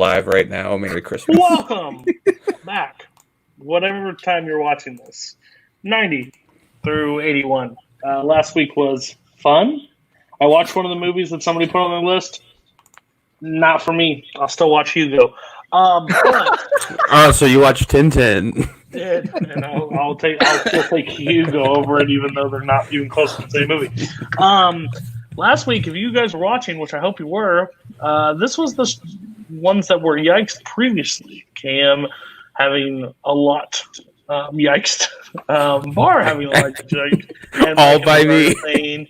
live right now. Merry Christmas. Welcome back. Whatever time you're watching this. 90 through 81. Last week was fun. I watched one of the movies that somebody put on their list. Not for me. I'll still watch Hugo. But so you watched Tintin. did, and I'll still take Hugo over it, even though they're not even close to the same movie. Last week, if you guys were watching, which I hope you were, this was the ones that were yikes previously. Cam having a lot yikes. Barr having a lot yikes. And all by me. Saying,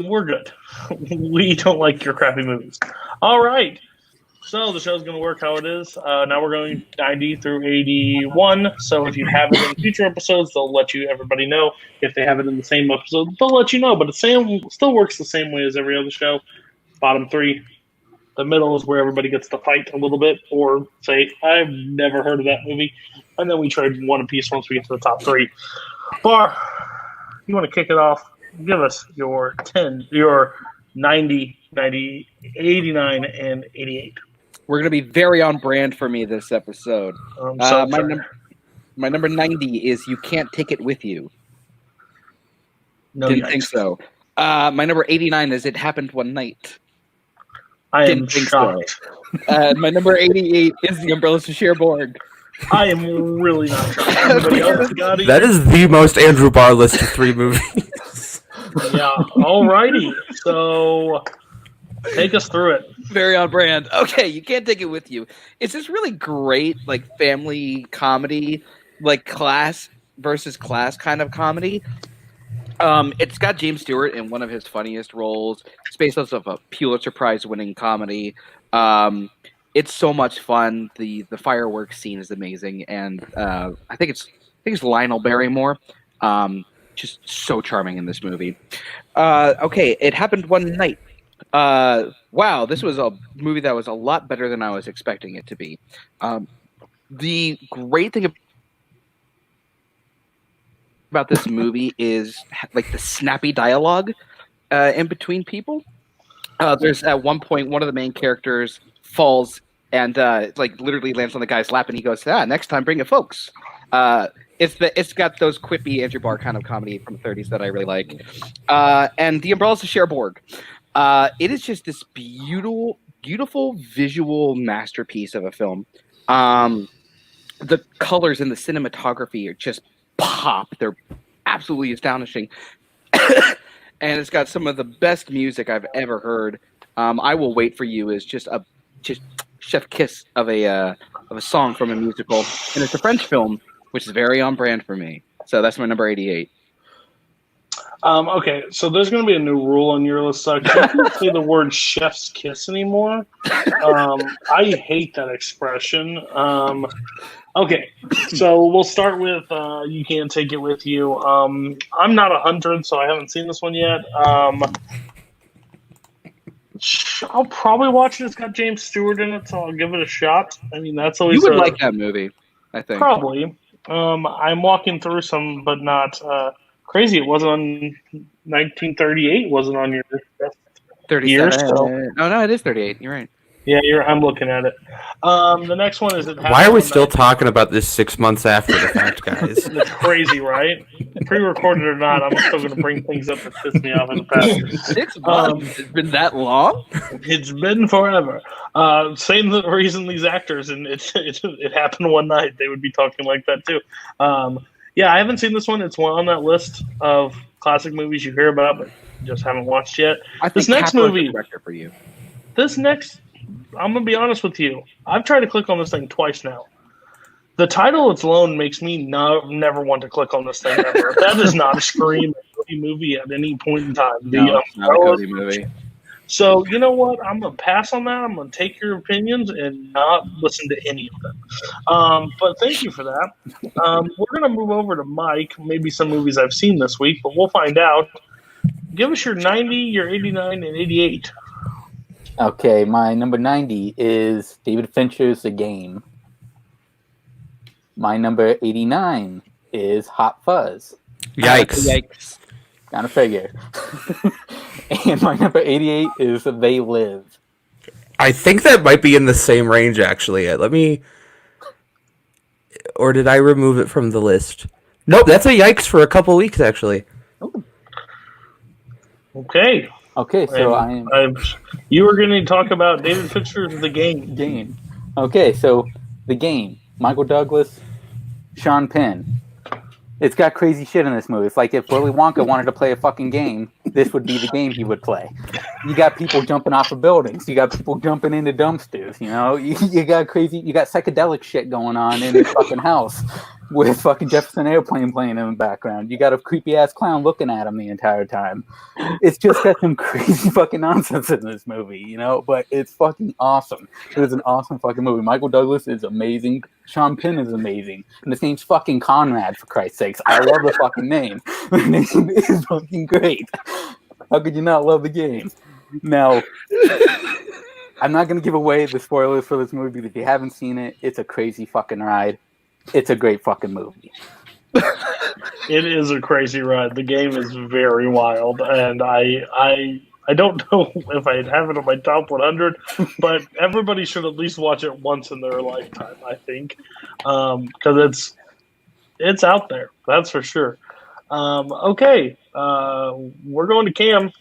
we're good. We don't like your crappy movies. All right. So the show's going to work how it is. Now we're going 90 through 81. So if you have it in future episodes, they'll let everybody know. If they have it in the same episode, they'll let you know. But it still works the same way as every other show. Bottom three. The middle is where everybody gets to fight a little bit or say, I've never heard of that movie. And then we trade one apiece once we get to the top three. Barr, you want to kick it off? Give us your 90, 89, and 88. We're going to be very on brand for me this episode. My number 90 is You Can't Take It With You. No, Didn't think so. My number 89 is It Happened One Night. I am Didn't think shocked. So. My number 88 is The Umbrellas of Cherbourg. I am really not shocked. Everybody else got it? That is the most Andrew Barr list of 3 movies. Yeah, alrighty. So take us through it. Very on brand. Okay, You Can't Take It With You. It's this really great, like, family comedy, like class versus class kind of comedy. It's got James Stewart in one of his funniest roles. It's based off of a Pulitzer Prize winning comedy. It's so much fun. The fireworks scene is amazing, and I think it's Lionel Barrymore. Just so charming in this movie. Okay, It Happened One Night. Wow, this was a movie that was a lot better than I was expecting it to be. The great thing about this movie is like the snappy dialogue in between people. There's at one point one of the main characters falls and like literally lands on the guy's lap, and he goes, next time bring it, folks. It's got those quippy Andrew Barr kind of comedy from the 30s that I really like. And The Umbrellas of Cherbourg. It is just this beautiful visual masterpiece of a film. The colors and the cinematography are just pop. They're absolutely astonishing. And it's got some of the best music I've ever heard. I Will Wait for You is just chef kiss of a song from a musical, and it's a French film, which is very on brand for me. So that's my number 88. Okay, so there's going to be a new rule on your list. I can't say the word chef's kiss anymore. I hate that expression. Okay, so we'll start with You Can't Take It With You. I'm not 100, so I haven't seen this one yet. I'll probably watch it. It's got James Stewart in it, so I'll give it a shot. I mean, that's always you would like that movie, I think. Probably. I'm walking through some, but not crazy. It wasn't on 1938. Wasn't on your 37. years. So. No, it is 38. You're right. Yeah, I'm looking at it. The next one is Why are we still talking about this 6 months after the fact, guys? It's crazy, right? Pre-recorded or not, I'm still going to bring things up that piss me off in the past. 6 months? It's been that long? It's been forever. Same reason these actors, and it happened one night. They would be talking like that too. Yeah, I haven't seen this one. It's one on that list of classic movies you hear about, but just haven't watched yet. I think this next movie, director for you. I'm going to be honest with you. I've tried to click on this thing twice now. The title alone makes me never want to click on this thing ever. That is not a Scream movie at any point in time. It's not a Cody movie. So, you know what? I'm going to pass on that. I'm going to take your opinions and not listen to any of them. But thank you for that. We're going to move over to Mike, maybe some movies I've seen this week, but we'll find out. Give us your 90, your 89, and 88. Okay, my number 90 is David Fincher's The Game. My number 89 is Hot Fuzz. Yikes. Gotta figure. And my number 88 is They Live. I think that might be in the same range, actually. Let me... Or did I remove it from the list? Nope, that's a yikes for a couple weeks, actually. Okay. Okay, so you were going to talk about David Fincher's The Game. Okay, so The Game. Michael Douglas, Sean Penn. It's got crazy shit in this movie. It's like if Willy Wonka wanted to play a fucking game, this would be the game he would play. You got people jumping off of buildings. You got people jumping into dumpsters. You know, you got psychedelic shit going on in his fucking house with fucking Jefferson Airplane playing in the background. You got a creepy ass clown looking at him the entire time. It's just got some crazy fucking nonsense in this movie, you know, but it's fucking awesome. It is an awesome fucking movie. Michael Douglas is amazing. Sean Penn is amazing. And his name's fucking Conrad, for Christ's sakes. I love the fucking name. The name is fucking great. How could you not love The Game? Now, I'm not going to give away the spoilers for this movie, but if you haven't seen it, it's a crazy fucking ride. It's a great fucking movie. It is a crazy ride. The Game is very wild, and I don't know if I'd have it on my top 100, but everybody should at least watch it once in their lifetime, I think, because it's out there. That's for sure. Okay, we're going to Cam.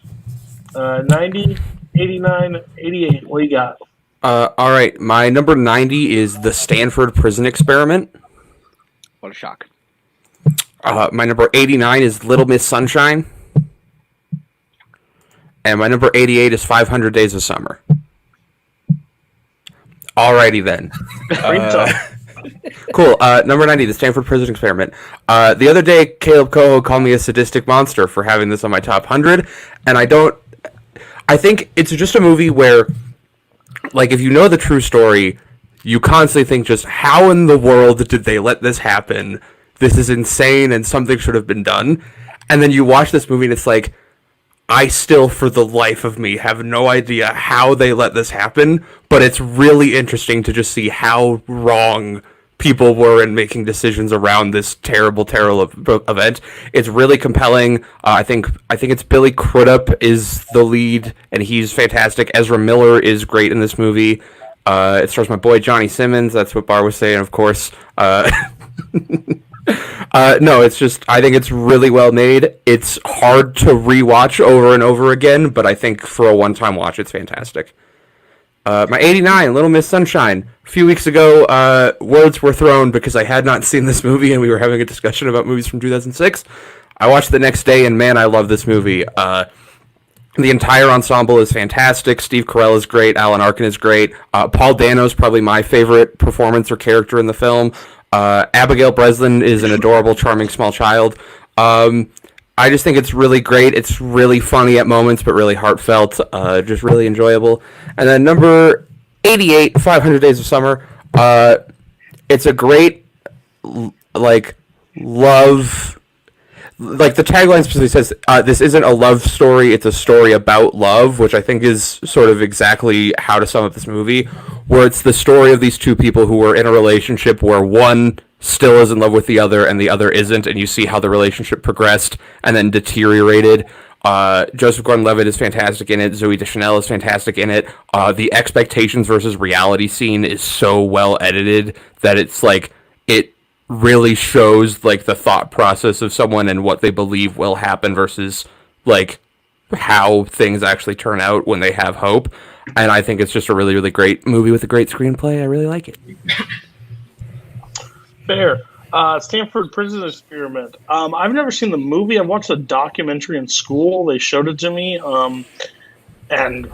90, 89, 88. What do you got? All right, my number 90 is the Stanford Prison Experiment. What a shock. My number 89 is Little Miss Sunshine. And my number 88 is 500 Days of Summer. Alrighty then. Cool. Number 90, the Stanford Prison Experiment. The other day, Kaleb Koho called me a sadistic monster for having this on my top 100. And I think it's just a movie where, like, if you know the true story, you constantly think just, how in the world did they let this happen? This is insane and something should have been done. And then you watch this movie and it's like, I still, for the life of me, have no idea how they let this happen, but it's really interesting to just see how wrong people were in making decisions around this terrible event. It's really compelling. I think it's Billy Crudup is the lead, and he's fantastic. Ezra Miller is great in this movie. It stars my boy Johnny Simmons. That's what Barr was saying, of course. No, it's just, I think it's really well made. It's hard to rewatch over and over again, but I think for a one-time watch, it's fantastic. My 89, Little Miss Sunshine. A few weeks ago, words were thrown because I had not seen this movie, and we were having a discussion about movies from 2006. I watched it the next day, and man, I love this movie. The entire ensemble is fantastic. Steve Carell is great. Alan Arkin is great. Paul Dano is probably my favorite performance or character in the film. Abigail Breslin is an adorable, charming small child. I just think it's really great. It's really funny at moments, but really heartfelt. Just really enjoyable. And then number 88, 500 Days of Summer. It's a great, love... Like, the tagline specifically says, this isn't a love story, it's a story about love, which I think is sort of exactly how to sum up this movie, where it's the story of these two people who are in a relationship where one still is in love with the other and the other isn't, and you see how the relationship progressed and then deteriorated. Joseph Gordon-Levitt is fantastic in it. Zooey Deschanel is fantastic in it. The expectations versus reality scene is so well edited that it's like, it really shows like the thought process of someone and what they believe will happen versus like how things actually turn out when they have hope. And I think it's just a really, really great movie with a great screenplay. I really like it. Fair. Stanford Prison Experiment. I've never seen the movie. I watched a documentary in school. They showed it to me. And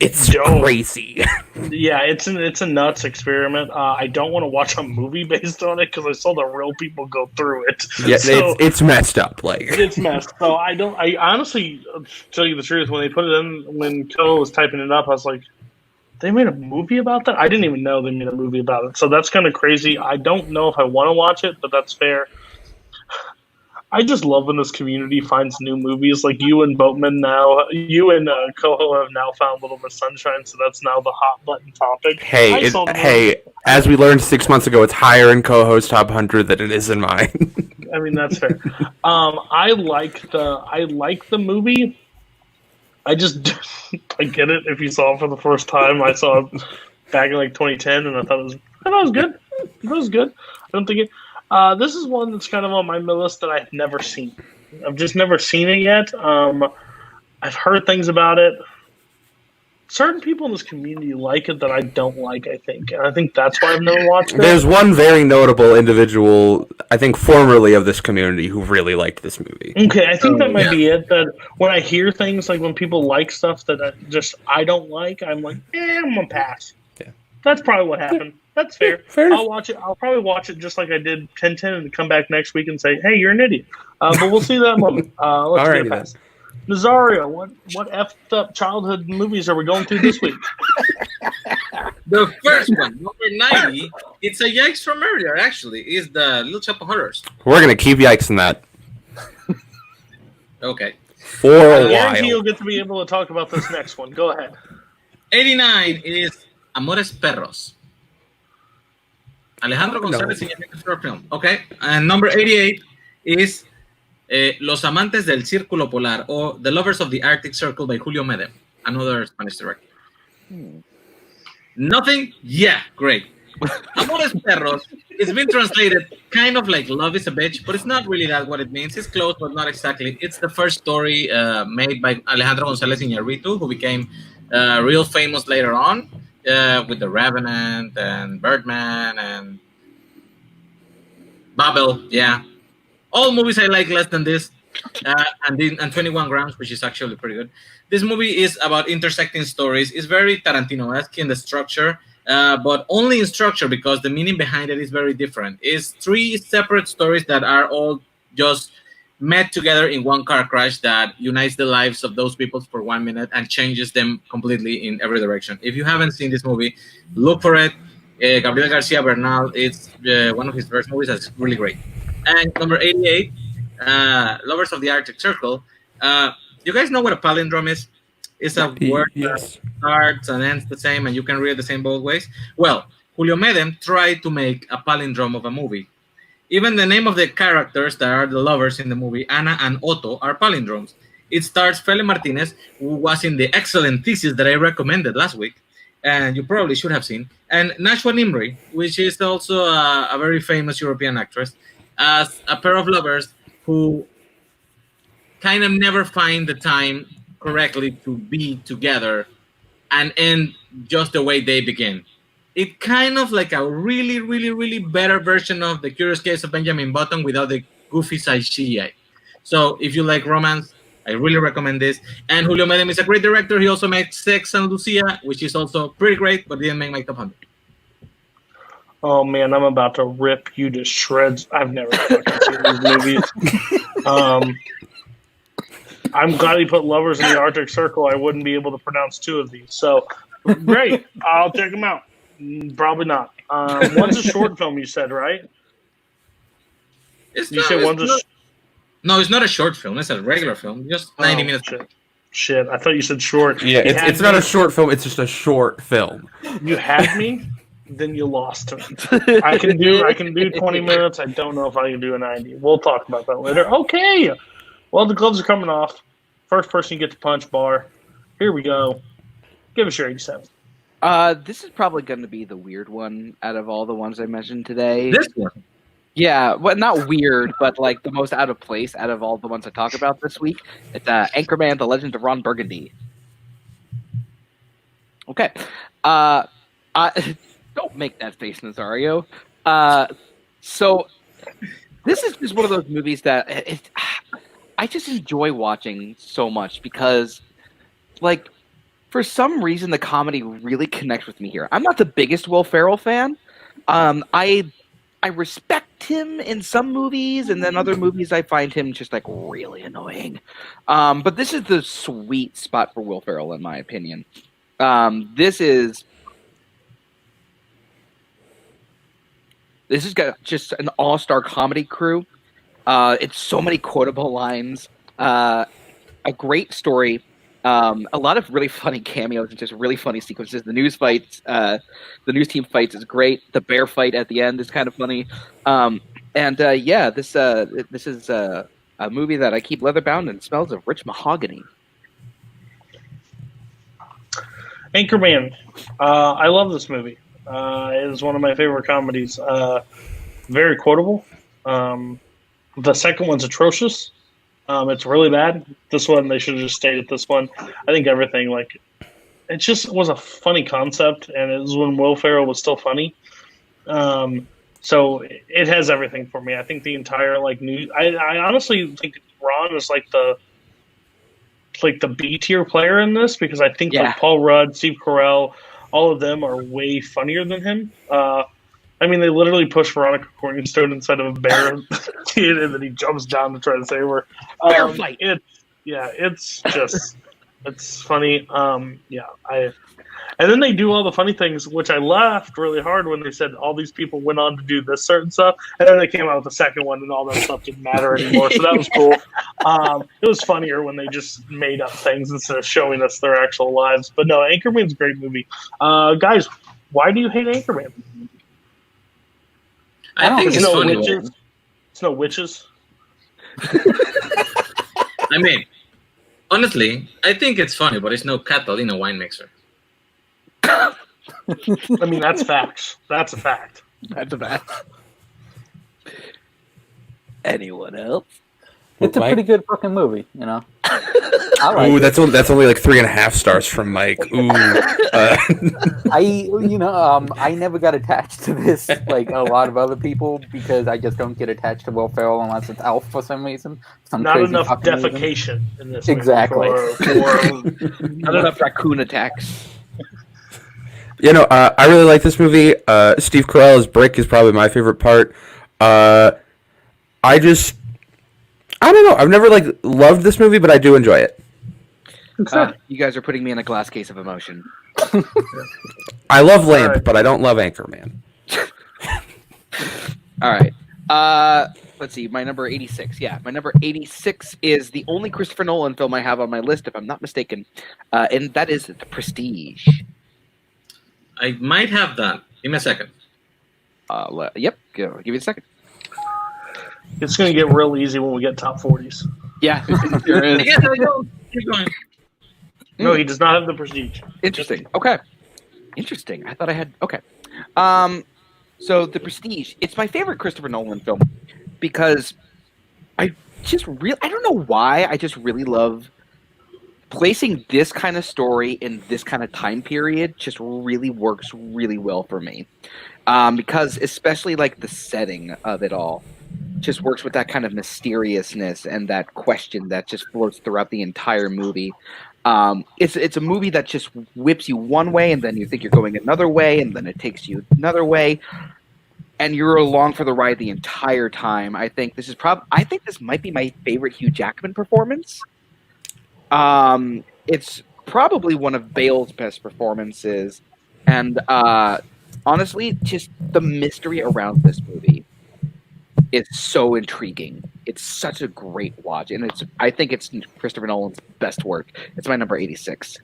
it's crazy. Yeah, it's a nuts experiment. I don't want to watch a movie based on it because I saw the real people go through it. Yeah, so, it's messed up. Like, it's messed. So I honestly, to tell you the truth, when they put it in, when Koho was typing it up, I was like, they made a movie about that? I didn't even know they made a movie about it. So that's kind of crazy. I don't know if I want to watch it, but that's fair. I just love when this community finds new movies. Like you and Boatman now, you and Koho have now found Little Miss Sunshine, so that's now the hot button topic. Hey, as we learned 6 months ago, it's higher in Koho's top 100 than it is in mine. I mean, that's fair. I like the movie. I just I get it. If you saw it for the first time, I saw it back in like 2010, and I thought it was good. It was good. I don't think it. This is one that's kind of on my list that I've never seen. I've just never seen it yet. I've heard things about it. Certain people in this community like it that I don't like, I think. And I think that's why I've never watched it. There's one very notable individual, I think formerly of this community, who really liked this movie. Okay, I think that might be it. That when I hear things like when people like stuff that I don't like, I'm like, I'm going to pass. Yeah. That's probably what happened. That's fair. I'll watch it. I'll probably watch it just like I did 1010 and come back next week and say, hey, you're an idiot. But we'll see that moment. Let's get it past. Nazario, what effed up childhood movies are we going through this week? The first one, number 90, it's a yikes from earlier, actually. Is the Little Shop of Horrors. We're going to keep yikes in that. Okay. For a I guarantee while. you'll get to be able to talk about this next one. Go ahead. 89 is Amores Perros. Alejandro González in short film. Okay. And number 88 is Los Amantes del Círculo Polar, or The Lovers of the Arctic Circle by Julio Medem, another Spanish director. Nothing? Yeah, great. Amores Perros, it's been translated kind of like Love is a Bitch, but it's not really that what it means. It's close, but not exactly. It's the first story made by Alejandro González Iñárritu, who became real famous later on with The Revenant and Birdman and Babel, yeah. All movies I like less than this, and 21 Grams, which is actually pretty good. This movie is about intersecting stories. It's very Tarantino-esque in the structure, but only in structure because the meaning behind it is very different. It's 3 separate stories that are all just met together in one car crash that unites the lives of those people for 1 minute and changes them completely in every direction. If you haven't seen this movie, look for it. Gabriel Garcia Bernal, it's one of his first movies that's really great. And number 88, Lovers of the Arctic Circle. You guys know what a palindrome is? It's a word that starts and ends the same, and you can read the same both ways. Well, Julio Medem tried to make a palindrome of a movie. Even the name of the characters that are the lovers in the movie, Ana and Otto, are palindromes. It stars Fele Martinez, who was in the excellent thesis that I recommended last week, and you probably should have seen, and Nashwa Nimri, which is also a very famous European actress, as a pair of lovers who kind of never find the time correctly to be together and end just the way they begin. It kind of like a really, really, really better version of The Curious Case of Benjamin Button without the goofy side CGI. So if you like romance, I really recommend this. And Julio Medem is a great director. He also made Sex and Lucia, which is also pretty great, but didn't make my top 100. Oh man, I'm about to rip you to shreds. I've never fucking seen these movies. I'm glad he put Lovers in the Arctic Circle. I wouldn't be able to pronounce 2 of these. So great, I'll check them out. Probably not. One's a short film, you said, right? No, it's not a short film. It's a regular film. Just 90 minutes. Shit, I thought you said short. Yeah, it's not a short film. It's just a short film. You had me. Then you lost me. I can do 20 minutes. I don't know if I can do a 90. We'll talk about that later. Okay. Well, the gloves are coming off. First person you get to punch, Barr. Here we go. Give us your 87. This is probably going to be the weird one out of all the ones I mentioned today. This one? Yeah, well, not weird, but like the most out of place out of all the ones I talk about this week. It's Anchorman: The Legend of Ron Burgundy. Okay. Don't make that face, Nazario. So this is just one of those movies that I just enjoy watching so much because, like, for some reason, the comedy really connects with me here. I'm not the biggest Will Ferrell fan. I respect him in some movies, and then other movies I find him just like really annoying. But this is the sweet spot for Will Ferrell, in my opinion. This has got just an all-star comedy crew. It's so many quotable lines, a great story, a lot of really funny cameos and just really funny sequences. The news fights, the news team fights is great. The bear fight at the end is kind of funny. This is a movie that I keep leather bound and smells of rich mahogany. Anchorman. I love this movie. It is one of my favorite comedies. Very quotable. The second one's atrocious. It's really bad. This one, they should have just stayed at this one. I think everything, like, it just was a funny concept, and it was when Will Ferrell was still funny. So it has everything for me. I think the entire, like, new. I honestly think Ron is like the B tier player in this, because I think like Paul Rudd, Steve Carell, all of them are way funnier than him. I mean, they literally push Veronica Corningstone inside of a bear, and then he jumps down to try to save her. Bear fight. It's just it's funny. And then they do all the funny things, which I laughed really hard when they said all these people went on to do this certain stuff, and then they came out with the second one, and all that stuff didn't matter anymore. So that was cool. It was funnier when they just made up things instead of showing us their actual lives. But no, Anchorman's a great movie. Guys, why do you hate Anchorman? I think it's funny. Witches. It's no witches. I mean, honestly, I think it's funny, but it's no Catalina wine mixer. I mean, that's facts. That's a fact. That's a fact. Anyone else? It's a pretty good fucking movie, you know. Ooh, that's only like 3.5 stars from Mike. Ooh, I never got attached to this like a lot of other people, because I just don't get attached to Will Ferrell unless it's Alf for some reason. Not enough defecation in this. Exactly. Not enough raccoon attacks. You know, I really like this movie. Steve Carell's Brick is probably my favorite part. I don't know. I've never like loved this movie, but I do enjoy it. You guys are putting me in a glass case of emotion. I love Lamp, but I don't love Anchorman. All right. Let's see. My number 86. Yeah, my number 86 is the only Christopher Nolan film I have on my list, if I'm not mistaken, and that is The Prestige. I might have that. Give me a second. Yep. I'll give you a second. It's going to get real easy when we get top 40s. Yeah. There is. Yeah, keep going. No, he does not have The Prestige. Interesting. Okay. Interesting. I thought I had. Okay. So The Prestige. It's my favorite Christopher Nolan film because I don't know why. I just really love placing this kind of story in this kind of time period. Just really works really well for me. Because especially like the setting of it all just works with that kind of mysteriousness and that question that just floats throughout the entire movie. It's a movie that just whips you one way, and then you think you're going another way, and then it takes you another way, and you're along for the ride the entire time. I think this might be my favorite Hugh Jackman performance. It's probably one of Bale's best performances, and honestly, just the mystery around this movie is so intriguing. It's such a great watch, and I think it's Christopher Nolan's best work. It's my number 86.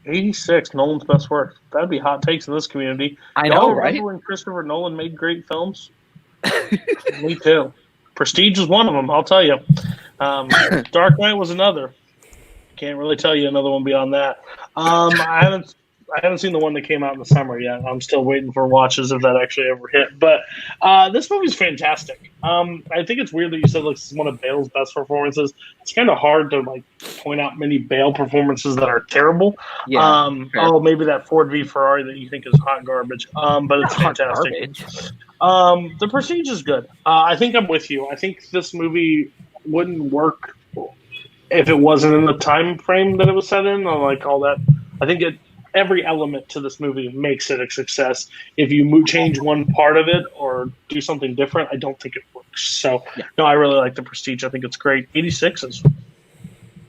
86, Nolan's best work. That'd be hot takes in this community. I know, right? Remember when Christopher Nolan made great films? Me too. Prestige is one of them, I'll tell you. Dark Knight was another. Can't really tell you another one beyond that. I haven't seen the one that came out in the summer yet. I'm still waiting for watches if that actually ever hit. But this movie's fantastic. I think it's weird that you said like this is one of Bale's best performances. It's kind of hard to like point out many Bale performances that are terrible. Yeah, maybe that Ford v Ferrari that you think is hot garbage. But it's fantastic. The Prestige is good. I think I'm with you. I think this movie wouldn't work if it wasn't in the time frame that it was set in. Like all that. I think every element to this movie makes it a success. If you change one part of it or do something different, I don't think it works. So, no, I really like The Prestige. I think it's great. 86 is a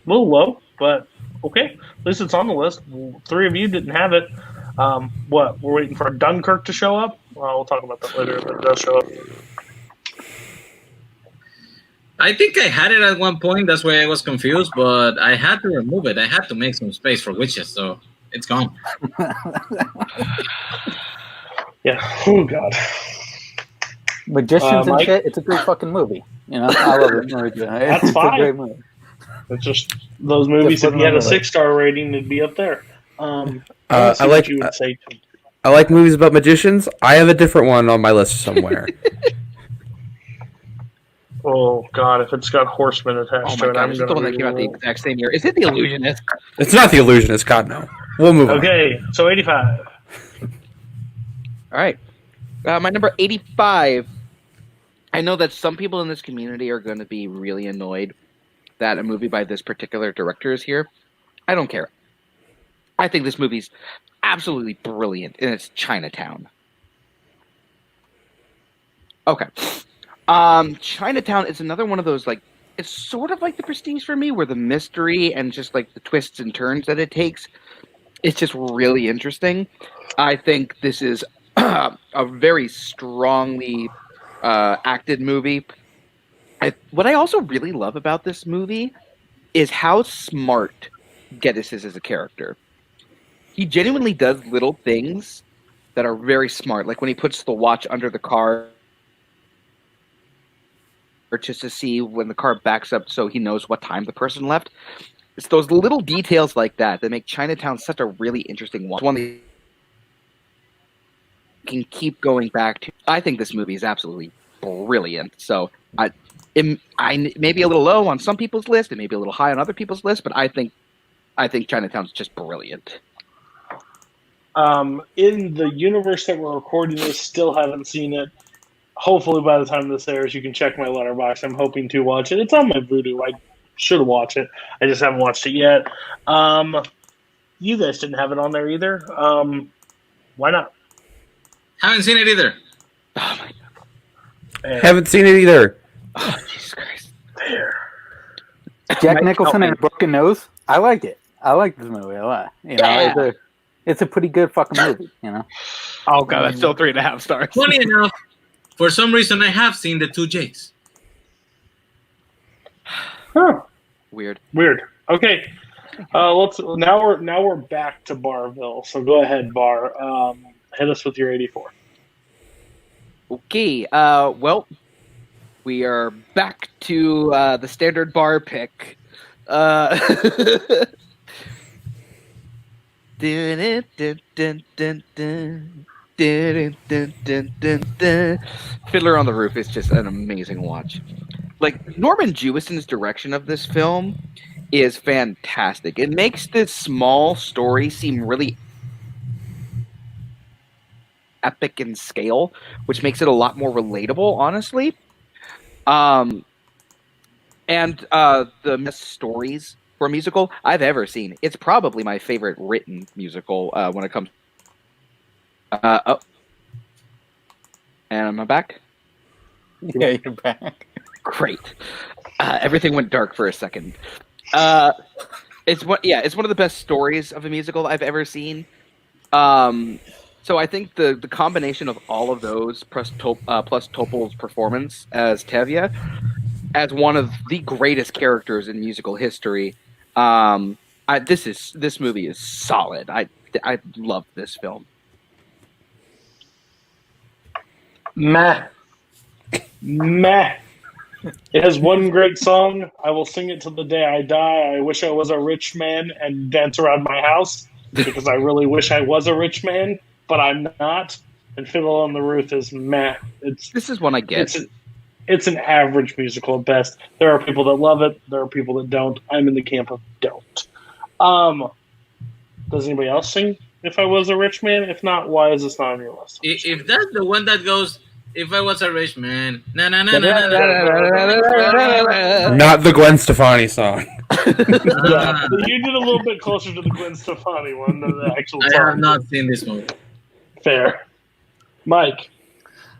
little low, but okay. At least it's on the list. 3 of you didn't have it. We're waiting for Dunkirk to show up? We'll talk about that later if it does show up. I think I had it at one point. That's why I was confused, but I had to remove it. I had to make some space for witches, so it's gone. Yeah. Oh, God. Magicians and shit, it's a great fucking movie. You know, I love it. That's fine. A great movie. It's just those movies. If you had a 6-star rating, it'd be up there. I like. what you would say. I like movies about magicians. I have a different one on my list somewhere. Oh God! If it's got horsemen attached to it, I'm this is the one that came out the exact same year. Is it The Illusionist? It's not The Illusionist. God no. We'll move on. Okay, so 85. All right. My number 85. I know that some people in this community are going to be really annoyed that a movie by this particular director is here. I don't care. I think this movie's absolutely brilliant, and it's Chinatown. Okay. Chinatown is another one of those, like, it's sort of like The Prestige for me, where the mystery and just, like, the twists and turns that it takes, it's just really interesting. I think this is a very strongly acted movie. What I also really love about this movie is how smart Geddes is as a character. He genuinely does little things that are very smart, like when he puts the watch under the car, or just to see when the car backs up so he knows what time the person left. It's those little details like that that make Chinatown such a really interesting one. One that you can keep going back to. I think this movie is absolutely brilliant. So I may be a little low on some people's list, it may be a little high on other people's list, but I think Chinatown's just brilliant. In the universe that we're recording this, still haven't seen it. Hopefully by the time this airs, you can check my letterbox. I'm hoping to watch it. It's on my Vudu. I should watch it. I just haven't watched it yet. You guys didn't have it on there either. Why not? Haven't seen it either. Oh my God. Haven't seen it either. Oh, Jesus Christ. There. Jack Nicholson and a broken nose. I like it. I like this movie a lot. You know, it's a pretty good fucking movie. You know. Oh God, that's still 3.5 stars. Funny enough, for some reason, I have seen the 2 Jakes. Huh. Weird. Okay. Now we're back to Barville. So go ahead, Barr. Hit us with your 84. Okay. Well, we are back to the standard Barr pick. Fiddler on the Roof is just an amazing watch. Like, Norman Jewison's direction of this film is fantastic. It makes this small story seem really epic in scale, which makes it a lot more relatable, honestly. And the best stories for a musical I've ever seen. It's probably my favorite written musical when it comes. And am I back? Yeah, you're back. Great. Everything went dark for a second. It's one of the best stories of a musical I've ever seen. So I think the combination of all of those plus Topol's performance as Tevye, as one of the greatest characters in musical history, this movie is solid. I love this film. Meh. It has one great song. I will sing it till the day I die. I wish I was a rich man and dance around my house because I really wish I was a rich man, but I'm not. And Fiddler on the Roof is meh. This is one I get. It's an average musical at best. There are people that love it. There are people that don't. I'm in the camp of don't. Does anybody else sing If I Was a Rich Man? If not, why is this not on your list? If that's the one that goes, if I was a rich man, na na na na na. Not the Gwen Stefani song. Yeah, you did a little bit closer to the Gwen Stefani one than the actual song. I have not seen this movie. Fair. Mike.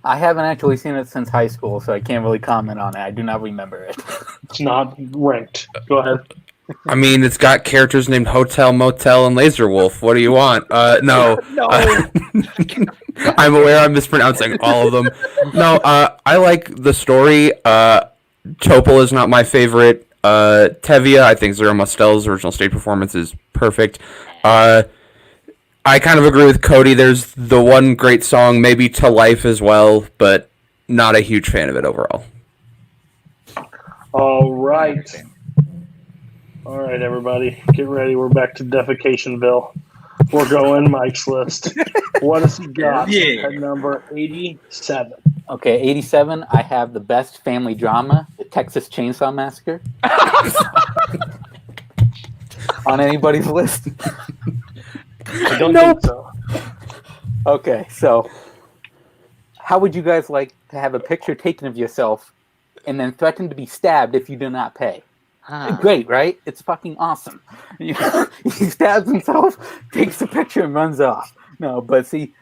I haven't actually seen it since high school, so I can't really comment on it. I do not remember it. It's not ranked. Go ahead. I mean, it's got characters named Hotel, Motel, and Laser Wolf. What do you want? No. I'm aware I'm mispronouncing all of them. No, I like the story. Topol is not my favorite. Tevye, I think Zero Mostel's original stage performance is perfect. I kind of agree with Cody. There's the one great song, maybe To Life as well, but not a huge fan of it overall. All right. All right, everybody, get ready. We're back to Defecationville. We're going Mike's list. What has he got Yeah. at number 87? Okay, 87. I have the best family drama, the Texas Chainsaw Massacre. On anybody's list? I don't think so. Okay, so how would you guys like to have a picture taken of yourself and then threaten to be stabbed if you do not pay? Great, right? It's fucking awesome. He stabs himself, takes the picture, and runs off. No, but see,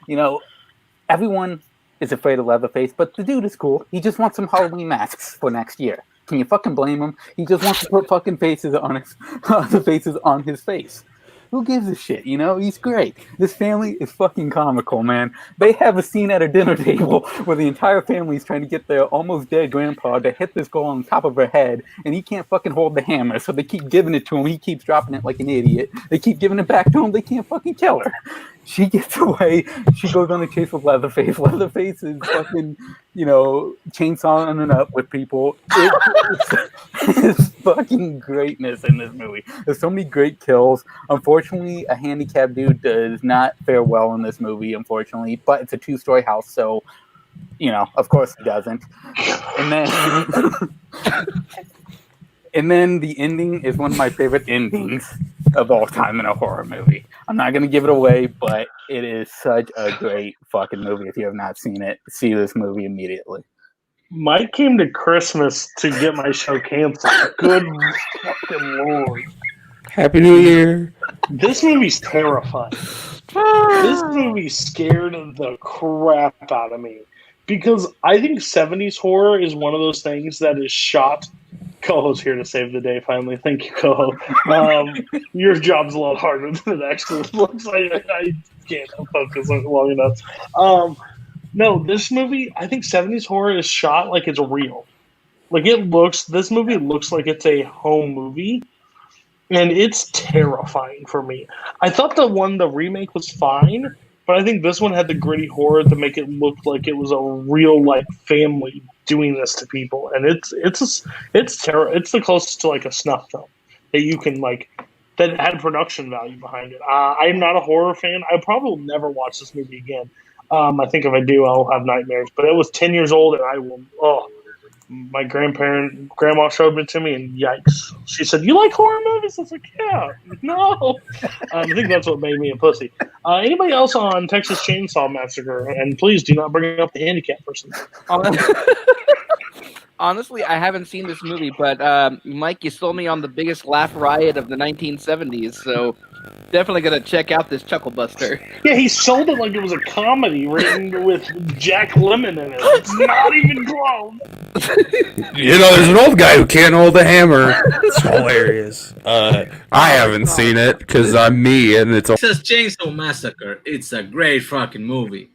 everyone is afraid of Leatherface, but the dude is cool. He just wants some Halloween masks for next year. Can you fucking blame him? He just wants to put fucking faces on the faces on his face. Who gives a shit, He's great. This family is fucking comical, man. They have a scene at a dinner table where the entire family is trying to get their almost dead grandpa to hit this girl on top of her head, and he can't fucking hold the hammer, so they keep giving it to him. He keeps dropping it like an idiot. They keep giving it back to him. They can't fucking kill her. She gets away. She goes on a chase with Leatherface. Leatherface is fucking, chainsawing it up with people. It's fucking greatness in this movie. There's so many great kills. Unfortunately, a handicapped dude does not fare well in this movie, unfortunately. But it's a 2-story house, so, of course he doesn't. And then the ending is one of my favorite endings of all time in a horror movie. I'm not going to give it away, but it is such a great fucking movie. If you have not seen it, see this movie immediately. Mike came to Christmas to get my show canceled. Good fucking Lord. Happy New Year. This movie's terrifying. This movie scared the crap out of me. Because I think 70s horror is one of those things that is shot. Koho's here to save the day, finally. Thank you, Koho. Your job's a lot harder than it actually looks like. I can't focus on it long enough. No, this movie, I think 70s horror is shot like it's real. This movie looks like it's a home movie, and it's terrifying for me. I thought the remake was fine, but I think this one had the gritty horror to make it look like it was a real, family doing this to people, and it's the closest to a snuff film that you can that had production value behind it. I'm not a horror fan. I probably will never watch this movie again. I think if I do, I'll have nightmares. But it was 10 years old, and I will. Oh, my grandma showed it to me, and yikes! She said, "You like horror movies?" I was like, "Yeah." No, I think that's what made me a pussy. Anybody else on Texas Chainsaw Massacre? And please do not bring up the handicap person. Honestly, I haven't seen this movie, but Mike, you sold me on the biggest laugh riot of the 1970s, so definitely gonna check out this Chuckle Buster. Yeah, he sold it like it was a comedy written with Jack Lemmon in it. It's not even close. There's an old guy who can't hold a hammer. It's hilarious. I haven't seen it because I'm me, and it's. Texas Chainsaw Massacre. It's a great fucking movie.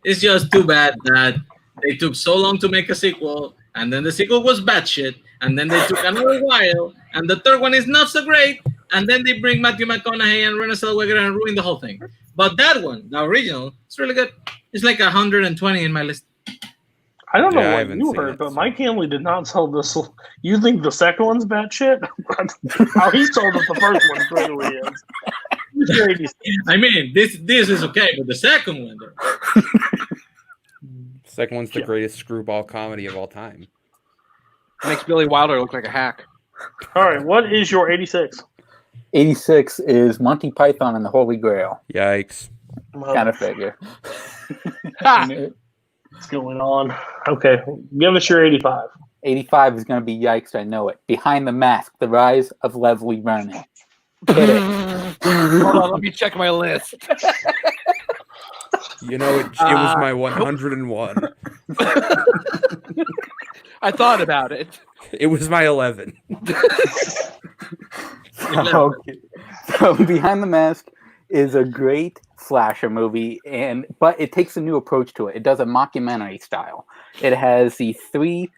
It's just too bad that they took so long to make a sequel, and then the sequel was bad shit, and then they took another while, and the third one is not so great, and then they bring Matthew McConaughey and Renée Zellweger and ruin the whole thing. But that one, the original, it's really good. It's like 120 in my list. I don't know I what haven't you seen heard, it, but so. Mike Hanley did not sell this. You think the second one's bad shit? How he sold us the first one clearly is. I mean, this is okay, but the second one, though. Second one's the greatest screwball comedy of all time. Makes Billy Wilder look like a hack. All right, what is your 86? 86 is Monty Python and the Holy Grail. Yikes. Kind of figure. What's going on? Okay, give us your 85. 85 is going to be Yikes, I know it. Behind the Mask, The Rise of Leslie Vernon. Hit it. Hold on, let me check my list. It was my 101. I thought about it. It was my 11. Okay. So Behind the Mask is a great slasher movie, but it takes a new approach to it. It does a mockumentary style. It has the 3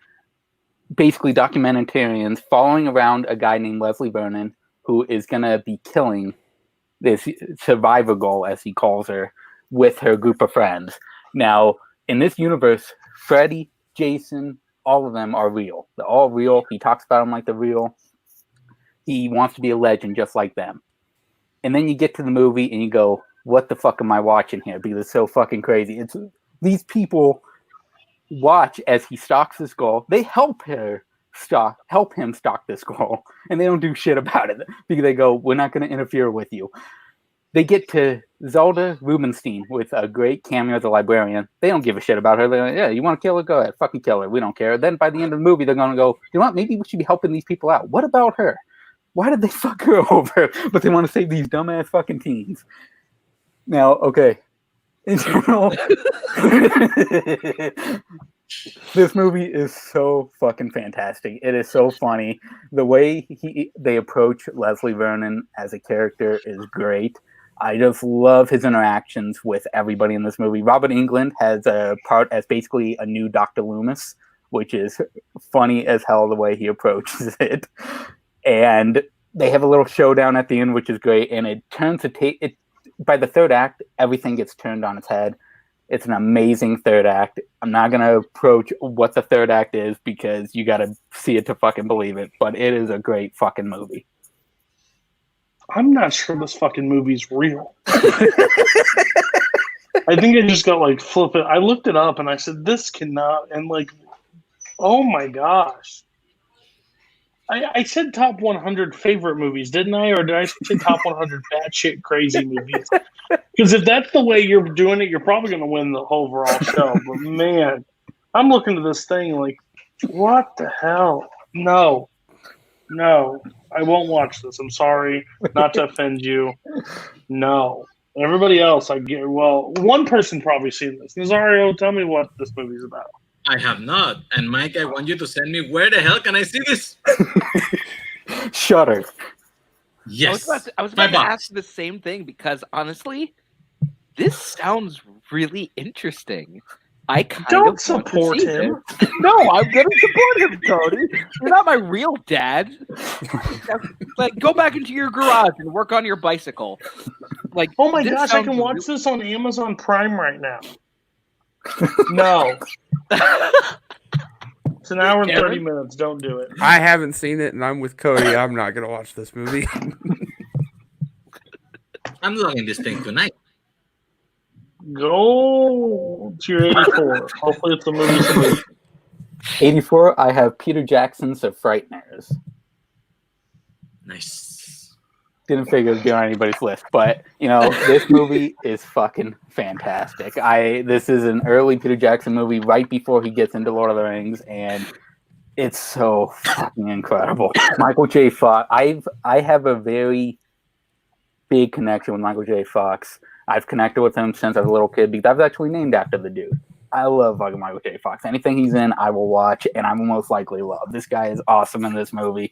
basically documentarians following around a guy named Leslie Vernon who is going to be killing this survivor girl, as he calls her, with her group of friends. Now, in this universe, Freddy, Jason, all of them are real. They're all real. He talks about them like they're real. he wants to be a legend just like them. And then you get to the movie and you go, what the fuck am I watching here? Because it's so fucking crazy. It's these people watch as he stalks this girl. They help him stalk this girl, and they don't do shit about it because they go, we're not going to interfere with you. They get to Zelda Rubinstein with a great cameo as a librarian. They don't give a shit about her. They're like, yeah, you want to kill her? Go ahead. Fucking kill her. We don't care. Then by the end of the movie, they're going to go, you know what? Maybe we should be helping these people out. What about her? Why did they fuck her over? But they want to save these dumbass fucking teens. Now, okay. In general, this movie is so fucking fantastic. It is so funny. The way they approach Leslie Vernon as a character is great. I just love his interactions with everybody in this movie. Robert Englund has a part as basically a new Dr. Loomis, which is funny as hell the way he approaches it. And they have a little showdown at the end, which is great. And it turns to by the third act, everything gets turned on its head. It's an amazing third act. I'm not going to approach what the third act is because you got to see it to fucking believe it. But it is a great fucking movie. I'm not sure this fucking movie's real. I think I just got like flippant. I looked it up and I said, this cannot. And like, oh my gosh. I said top 100 favorite movies, didn't I? Or did I say top 100 batshit crazy movies? Because if that's the way you're doing it, you're probably going to win the overall show. But man, I'm looking at this thing like, what the hell? No, I won't watch this. I'm sorry not to offend you. No. Everybody else, I get. Well, one person probably seen this. Nazario, tell me what this movie's about. I have not. And Mike, I want you to send me where the hell can I see this? Shudder. Yes. I was about to ask the same thing because honestly, this sounds really interesting. I kind Don't of support him. No, I'm gonna support him, Cody. You're not my real dad. Like, go back into your garage and work on your bicycle. Like, oh my gosh, I can watch this on Amazon Prime right now. No. It's an hour and 30 minutes. Don't do it. I haven't seen it, and I'm with Cody. I'm not going to watch this movie. I'm logging this thing tonight. Go to your 84. Hopefully it's a movie. 84, I have Peter Jackson's The Frighteners. Nice. Didn't figure it'd be on anybody's list, but this movie is fucking fantastic. This is an early Peter Jackson movie right before he gets into Lord of the Rings, and it's so fucking incredible. Michael J. Fox. I have a very big connection with Michael J. Fox. I've connected with him since I was a little kid because I was actually named after the dude. I love fucking Michael J. Fox. Anything he's in, I will watch, and I will most likely love. This guy is awesome in this movie,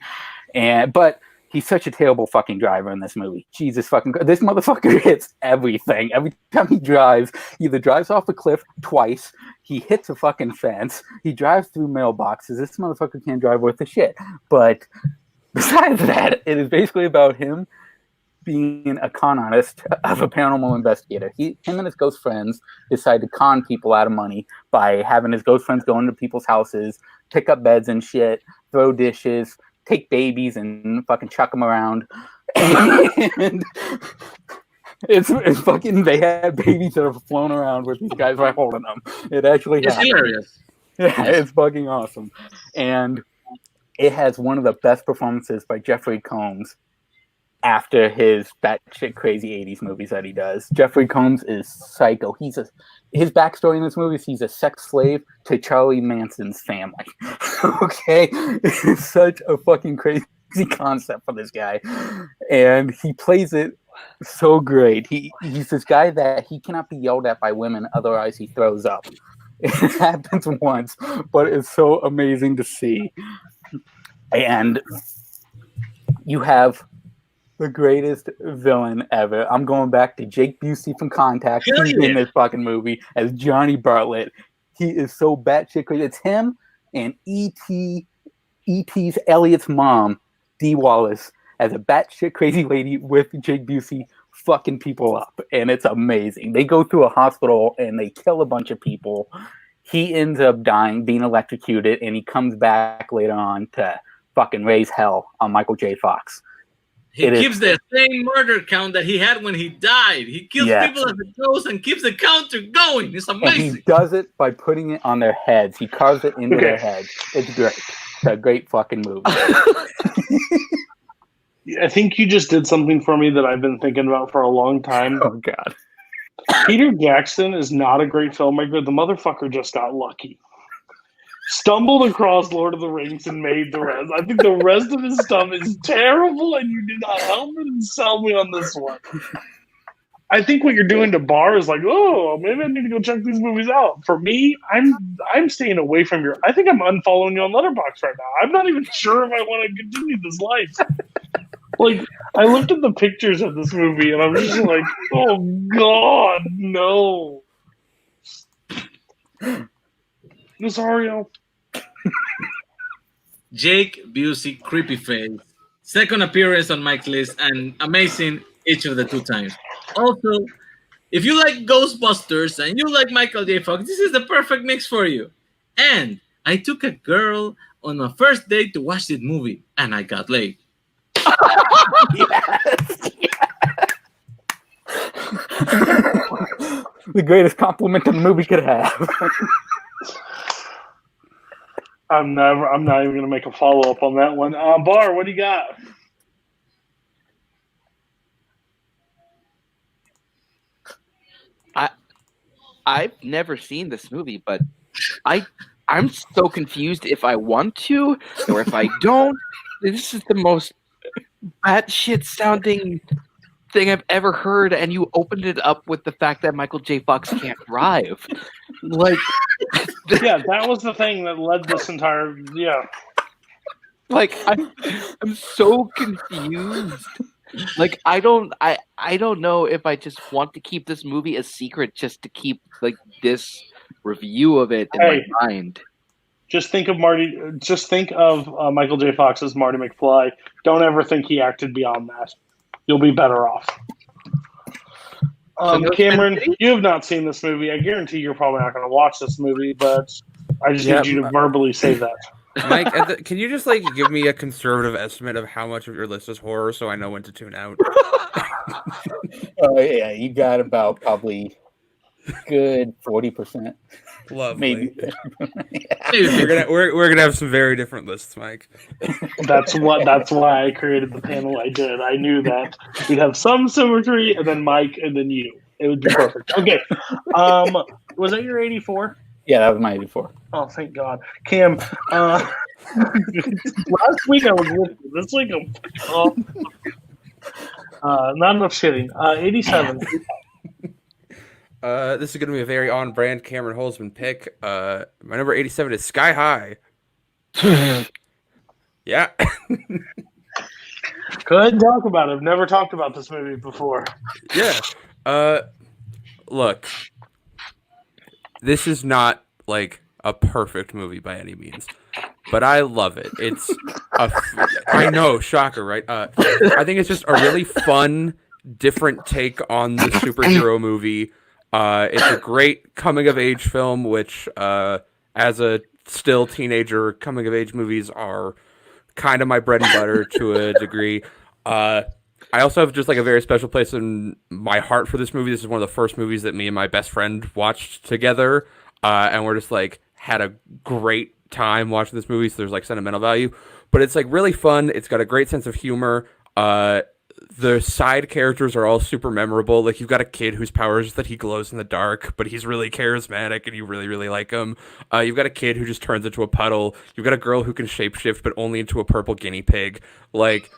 but he's such a terrible fucking driver in this movie. Jesus fucking Christ. This motherfucker hits everything. Every time he drives, he either drives off a cliff twice, he hits a fucking fence, he drives through mailboxes. This motherfucker can't drive worth a shit. But besides that, it is basically about him being a con artist of a paranormal investigator. Him and his ghost friends decide to con people out of money by having his ghost friends go into people's houses, pick up beds and shit, throw dishes, take babies and fucking chuck them around. And it's fucking, they had babies that have flown around with these guys right holding them. It actually It's hilarious. Yeah, it's fucking awesome. And it has one of the best performances by Jeffrey Combs after his batshit crazy 80s movies that he does. Jeffrey Combs is psycho. His backstory in this movie is he's a sex slave to Charlie Manson's family. Okay? It's such a fucking crazy concept for this guy. And he plays it so great. He's this guy that he cannot be yelled at by women, otherwise he throws up. It happens once, but it's so amazing to see. And you have the greatest villain ever. I'm going back to Jake Busey from Contact. He's in this fucking movie as Johnny Bartlett. He is so batshit crazy. It's him and E.T.'s Elliot's mom, Dee Wallace, as a batshit crazy lady with Jake Busey fucking people up. And it's amazing. They go through a hospital and they kill a bunch of people. He ends up dying, being electrocuted, and he comes back later on to fucking raise hell on Michael J. Fox. He keeps the same murder count that he had when he died. He kills people as it goes and keeps the counter going. It's amazing. And he does it by putting it on their heads. He carves it into their heads. It's great. It's a great fucking movie. I think you just did something for me that I've been thinking about for a long time. Oh, God. Peter Jackson is not a great filmmaker. The motherfucker just got lucky. Stumbled across Lord of the Rings and made the rest. I think the rest of his stuff is terrible, and you did not help me and sell me on this one. I think what you're doing to Barr is like, oh, maybe I need to go check these movies out. For me, I'm staying away from your. I think I'm unfollowing you on Letterboxd right now. I'm not even sure if I want to continue this life. Like, I looked at the pictures of this movie, and I'm just like, oh God, no. Rosario. Jake Busey, creepy face. Second appearance on Mike's list and amazing each of the 2 times. Also, if you like Ghostbusters and you like Michael J. Fox, this is the perfect mix for you. And I took a girl on my first date to watch this movie, and I got laid. The greatest compliment the movie could have. I'm not even gonna make a follow up on that one. Barr, what do you got? I've never seen this movie, but I'm so confused if I want to or if I don't. This is the most batshit sounding thing I've ever heard, and you opened it up with the fact that Michael J. Fox can't drive. Like, yeah, that was the thing that led this entire. Yeah, like I'm so confused. Like, I don't know if I just want to keep this movie a secret just to keep like this review of it in my mind. Just think of Marty. Just think of Michael J. Fox as Marty McFly. Don't ever think he acted beyond that. You'll be better off. Cameron, you have not seen this movie. I guarantee you're probably not going to watch this movie, but I just need you to verbally say that. Mike, can you just like give me a conservative estimate of how much of your list is horror so I know when to tune out? Oh yeah, you got about probably good 40%. Lovely. Maybe. We're gonna have some very different lists, Mike. That's why I created the panel I did. I knew that we'd have some symmetry, and then Mike, and then you. It would be perfect. Okay. Was that your 84? Yeah, that was my 84. Oh, thank God. Cam, last week I was with you. This week I'm off. Not enough shitting. 87. This is going to be a very on-brand Cameron Holzman pick. My number 87 is Sky High. Yeah. Go ahead and talk about it. I've never talked about this movie before. Yeah. Look, this is not like a perfect movie by any means, but I love it. It's I know, shocker, right? I think it's just a really fun, different take on the superhero movie. It's a great coming-of-age film, which, as a still teenager, coming-of-age movies are kind of my bread and butter to a degree. I also have just like a very special place in my heart for this movie. This is one of the first movies that me and my best friend watched together, and we're just like had a great time watching this movie. So there's like sentimental value, but it's like really fun. It's got a great sense of humor. The side characters are all super memorable. Like, you've got a kid whose power is that he glows in the dark, but he's really charismatic and you really, really like him. You've got a kid who just turns into a puddle. You've got a girl who can shapeshift, but only into a purple guinea pig. Like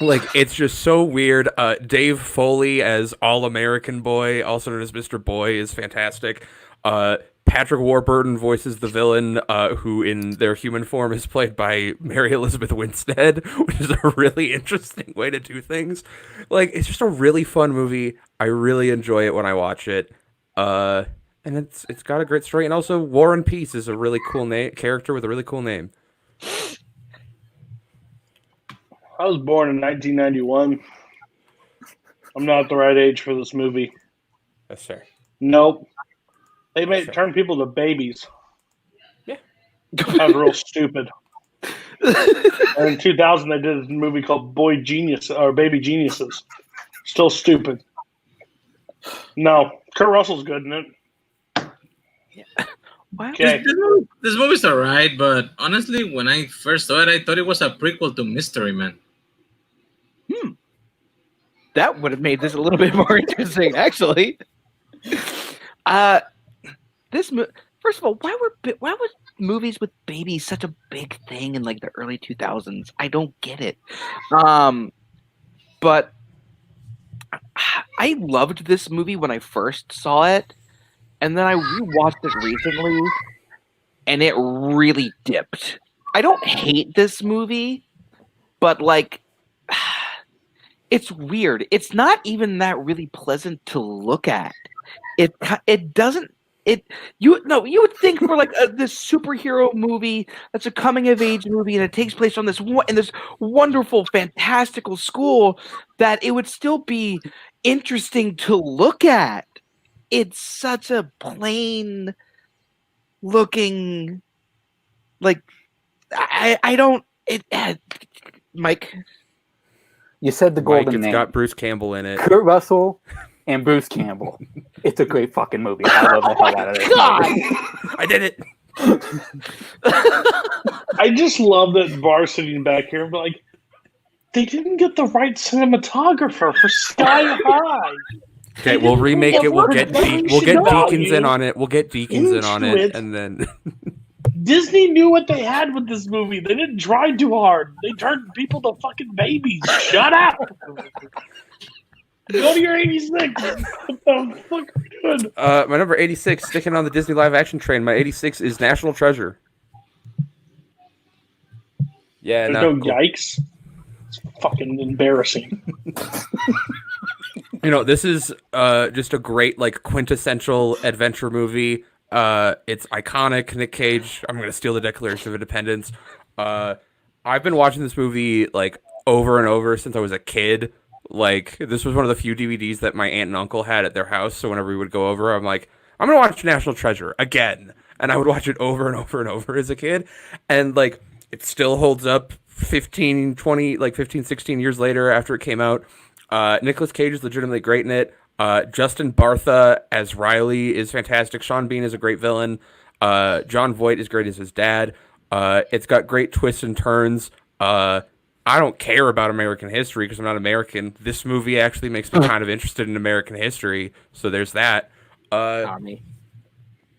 it's just so weird. Dave Foley as All-American Boy, also known as Mr. Boy, is fantastic. Patrick Warburton voices the villain, who in their human form is played by Mary Elizabeth Winstead, which is a really interesting way to do things. Like, it's just a really fun movie. I really enjoy it when I watch it. And it's got a great story. And also, War and Peace is a really cool character with a really cool name. I was born in 1991. I'm not the right age for this movie. Yes, sir. Nope. They turn people to babies. Yeah. That's real stupid. And in 2000, they did a movie called Boy Genius or Baby Geniuses. Still stupid. No, Kurt Russell's good in it. Wow. Okay. This movie's alright, but honestly, when I first saw it, I thought it was a prequel to Mystery Man. That would have made this a little bit more interesting, actually. First of all, why was movies with babies such a big thing in like the early 2000s? I don't get it. But I loved this movie when I first saw it, and then I rewatched it recently, and it really dipped. I don't hate this movie, but like, it's weird. It's not even that really pleasant to look at. It doesn't. You would think for like this superhero movie that's a coming of age movie and it takes place on this wonderful, fantastical school that it would still be interesting to look at. It's such a plain looking, like I don't. Mike. You said the Mike, golden it's name. got Bruce Campbell in it. Kurt Russell and Bruce Campbell. It's a great fucking movie. I love the hell out of this movie. I did it. I just love that Barr sitting back here and be like, they didn't get the right cinematographer for Sky High. Okay, we'll remake it. We'll get Deacons in on it. We'll get Deacons in on it, Into it. and then Disney knew what they had with this movie. They didn't try too hard. They turned people to fucking babies. Shut up. Go to your 86. What the fuck are we doing? my number 86, sticking on the Disney live action train. My 86 is National Treasure. Yeah, There's no yikes. It's fucking embarrassing. You know, this is just a great, like, quintessential adventure movie. It's iconic. Nick Cage. I'm gonna steal the Declaration of Independence. I've been watching this movie like over and over since I was a kid. Like, this was one of the few DVDs that my aunt and uncle had at their house. So whenever we would go over, I'm like, I'm gonna watch National Treasure again, and I would watch it over and over and over as a kid, and like, it still holds up 15, 16 years later after it came out. Nicolas Cage is legitimately great in it. Justin Bartha as Riley is fantastic. Sean Bean is a great villain. John Voight is great as his dad. It's got great twists and turns. I don't care about American history because I'm not American. This movie actually makes me kind of interested in American history, so there's that. Commie.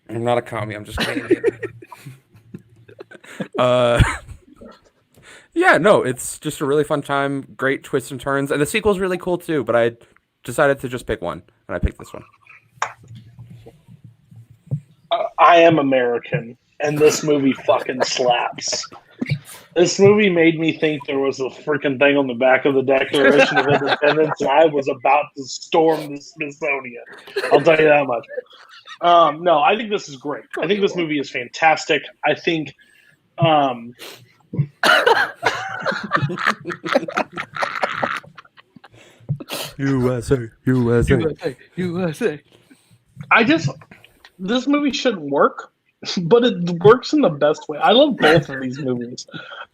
I'm not a commie. I'm just Canadian. Yeah, no, it's just a really fun time. Great twists and turns, and the sequel's really cool too. But I decided to just pick one, and I picked this one. I am American, and this movie fucking slaps. This movie made me think there was a freaking thing on the back of the Declaration of Independence, and I was about to storm the Smithsonian. I'll tell you that much. No, I think this is great. I think this movie is fantastic. I think USA. This movie shouldn't work, but it works in the best way. I love both of these movies.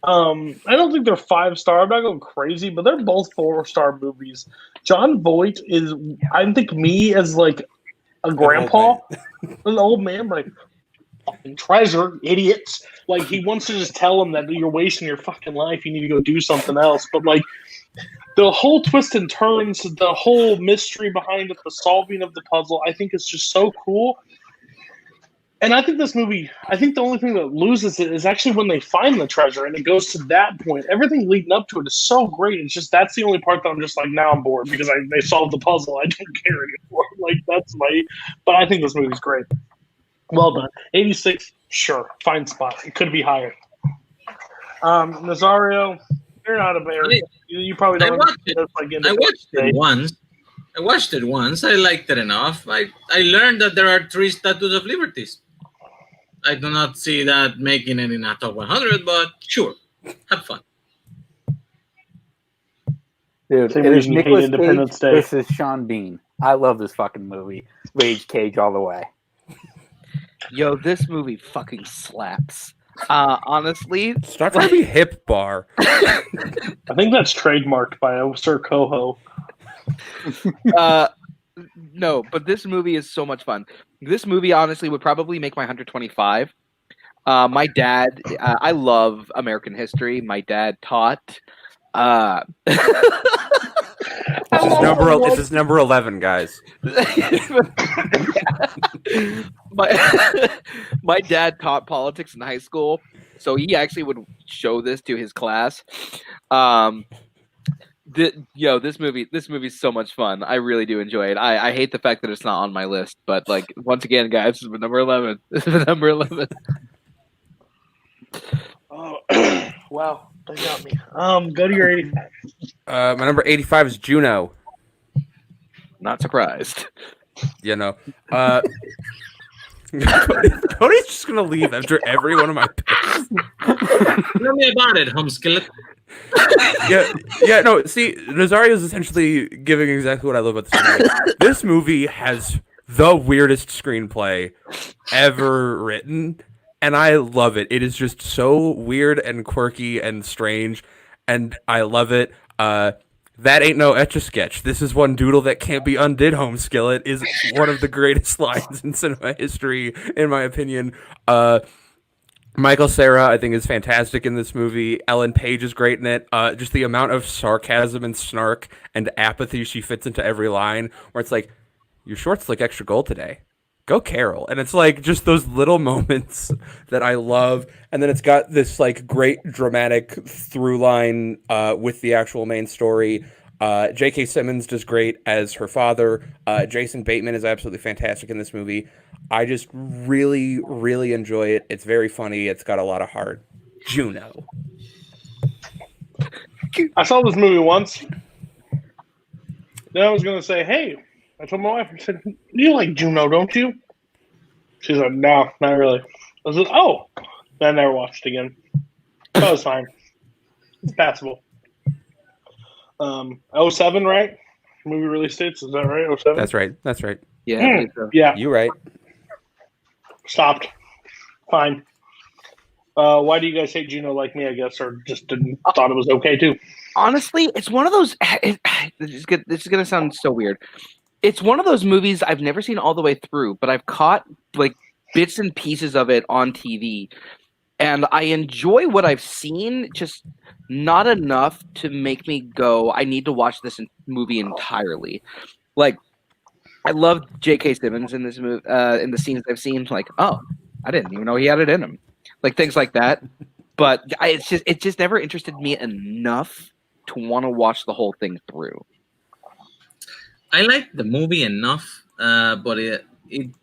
I don't think they're 5-star. I'm not going crazy, but they're both 4-star movies. John Voight is, I think, me as like a grandpa, an old man, like, fucking treasure, idiots. Like, he wants to just tell him that you're wasting your fucking life. You need to go do something else. But like, the whole twist and turns, the whole mystery behind it, the solving of the puzzle, I think is just so cool. And I think this movie, I think the only thing that loses it is actually when they find the treasure and it goes to that point. Everything leading up to it is so great. It's just, that's the only part that I'm just like, now I'm bored because they solved the puzzle. I don't care anymore. Like, that's but I think this movie's great. Well done. 86, sure. Fine spot. It could be higher. Nazario, you're not American. You probably don't understand this like I watched it once. I watched it once. I liked it enough. I learned that there are 3 Statues of Liberties. I do not see that making it in a top 100, but sure, have fun. Dude, Same it is reason you hate Nicolas Independence Cage Day. versus Sean Bean. I love this fucking movie. Rage Cage all the way. Yo, this movie fucking slaps. Honestly, Stop trying to be hip, Barr. I think that's trademarked by Sir Koho. no, but this movie is so much fun. This movie honestly would probably make my 125. My dad, I love American history. My dad taught. This is number 11, guys. my dad taught politics in high school, so he actually would show this to his class. This movie's so much fun. I really do enjoy it. I hate the fact that it's not on my list, but like once again, guys, this is number 11. This is number 11. Oh, wow, they got me. Go to your 85. My number 85 is Juno. Not surprised. You know, Cody's just gonna leave after every one of my picks. Tell me about it, home skillet. No. See, Nazario is essentially giving exactly what I love about this movie. This movie has the weirdest screenplay ever written, and I love it. It is just so weird and quirky and strange, and I love it. That ain't no Etch-a-Sketch. This is one doodle that can't be undid, home skillet, is one of the greatest lines in cinema history, in my opinion. Michael Cera, I think, is fantastic in this movie. Ellen Page is great in it. Just the amount of sarcasm and snark and apathy she fits into every line, where it's like, your shorts look extra gold today. Go Carol. And it's like just those little moments that I love. And then it's got this like great dramatic through line with the actual main story. J.K. Simmons does great as her father. Jason Bateman is absolutely fantastic in this movie. I just really, really enjoy it. It's very funny. It's got a lot of heart. Juno. I saw this movie once. Then I was going to say, hey, I told my wife, I said, you like Juno, don't you? She's like, no, not really. I said, oh. Then I never watched it again. That was fine. It's passable. 07, right? Movie release dates, is that right? 07? That's right. Yeah. I think so. Yeah. You right. Stopped. Fine. Why do you guys hate Juno like me, I guess, or just didn't thought it was okay too? Honestly, it's one of those. This is gonna sound so weird. It's one of those movies I've never seen all the way through, but I've caught like bits and pieces of it on TV, and I enjoy what I've seen, just not enough to make me go, I need to watch this movie entirely. Like, I love J.K. Simmons in this movie, in the scenes I've seen. Like, oh, I didn't even know he had it in him. Like things like that. But it just never interested me enough to want to watch the whole thing through. I like the movie enough, but it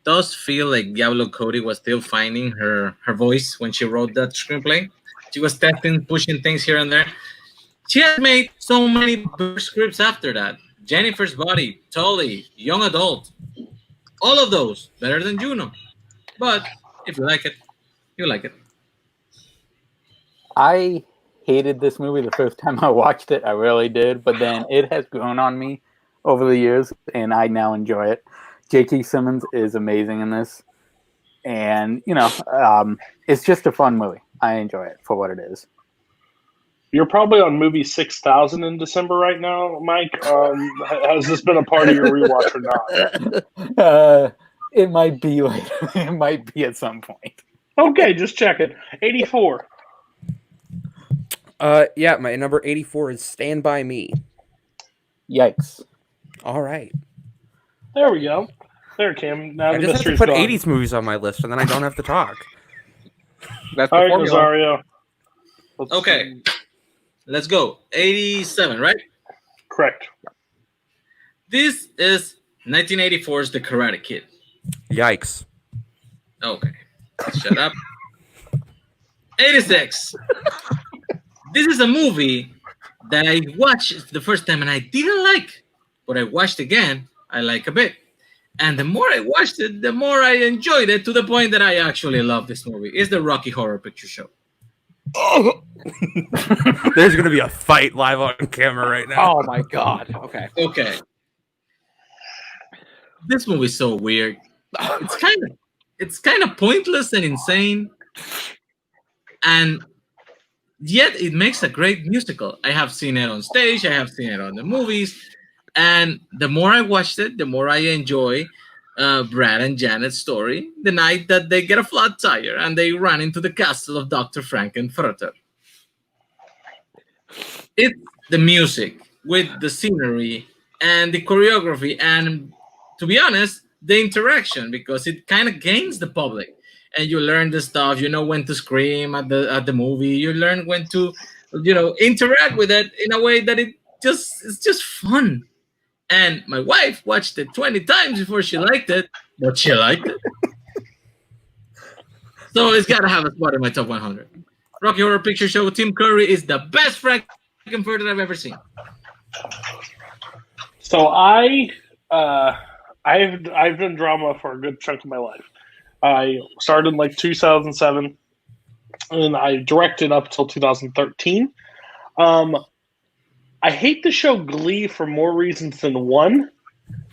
does feel like Diablo Cody was still finding her voice when she wrote that screenplay. She was testing, pushing things here and there. She has made so many scripts after that. Jennifer's Body, Tully, Young Adult. All of those better than Juno. But if you like it, you like it. I hated this movie the first time I watched it. I really did. But then it has grown on me over the years, and I now enjoy it. J.K. Simmons is amazing in this. And, it's just a fun movie. I enjoy it for what it is. You're probably on movie 6,000 in December right now, Mike. Has this been a part of your rewatch or not? It might be later. It might be at some point. Okay, just checking. 84. Yeah, my number 84 is Stand By Me. Yikes. All right. There we go. There it came. Now I the just have to mystery's put gone. 80s movies on my list, and then I don't have to talk. That's All the right, formula. Nazario. Okay. Let's go. 87, right? Correct. This is 1984's The Karate Kid. Yikes. Okay. Shut up. 86. This is a movie that I watched the first time and I didn't like, but I watched again, I like a bit. And the more I watched it, the more I enjoyed it, to the point that I actually love this movie. It's the Rocky Horror Picture Show. There's going to be a fight live on camera right now. Oh my god. Okay. Okay. This movie's so weird. It's kind of pointless and insane. and yet it makes a great musical. I have seen it on stage, I have seen it on the movies, and the more I watched it, the more I enjoy Brad and Janet's story, the night that they get a flat tire and they run into the castle of Dr. Frankenfurter. It's the music with the scenery and the choreography, and to be honest, the interaction, because it kind of gains the public, and you learn the stuff. You know when to scream at the movie. You learn when to, interact with it in a way that it's just fun. And my wife watched it 20 times before she liked it, but she liked it. So it's got to have a spot in my top 100. Rocky Horror Picture Show. Tim Curry is the best Frankenfurter I've ever seen. So I've done drama for a good chunk of my life. I started in 2007, and I directed up till 2013. I hate the show Glee for more reasons than one.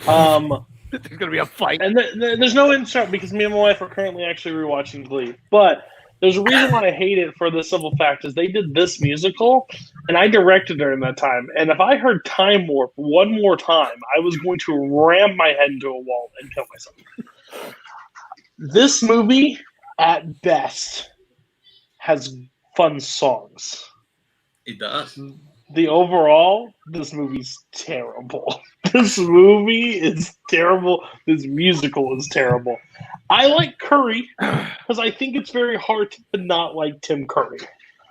There's gonna be a fight, and there's no insert because me and my wife are currently actually rewatching Glee. But there's a reason why I hate it for the simple fact is they did this musical, and I directed during that time. And if I heard Time Warp one more time, I was going to ram my head into a wall and kill myself. This movie, at best, has fun songs. It does. The overall, this movie's terrible. This movie is terrible. This musical is terrible. I like Curry because I think it's very hard to not like Tim Curry.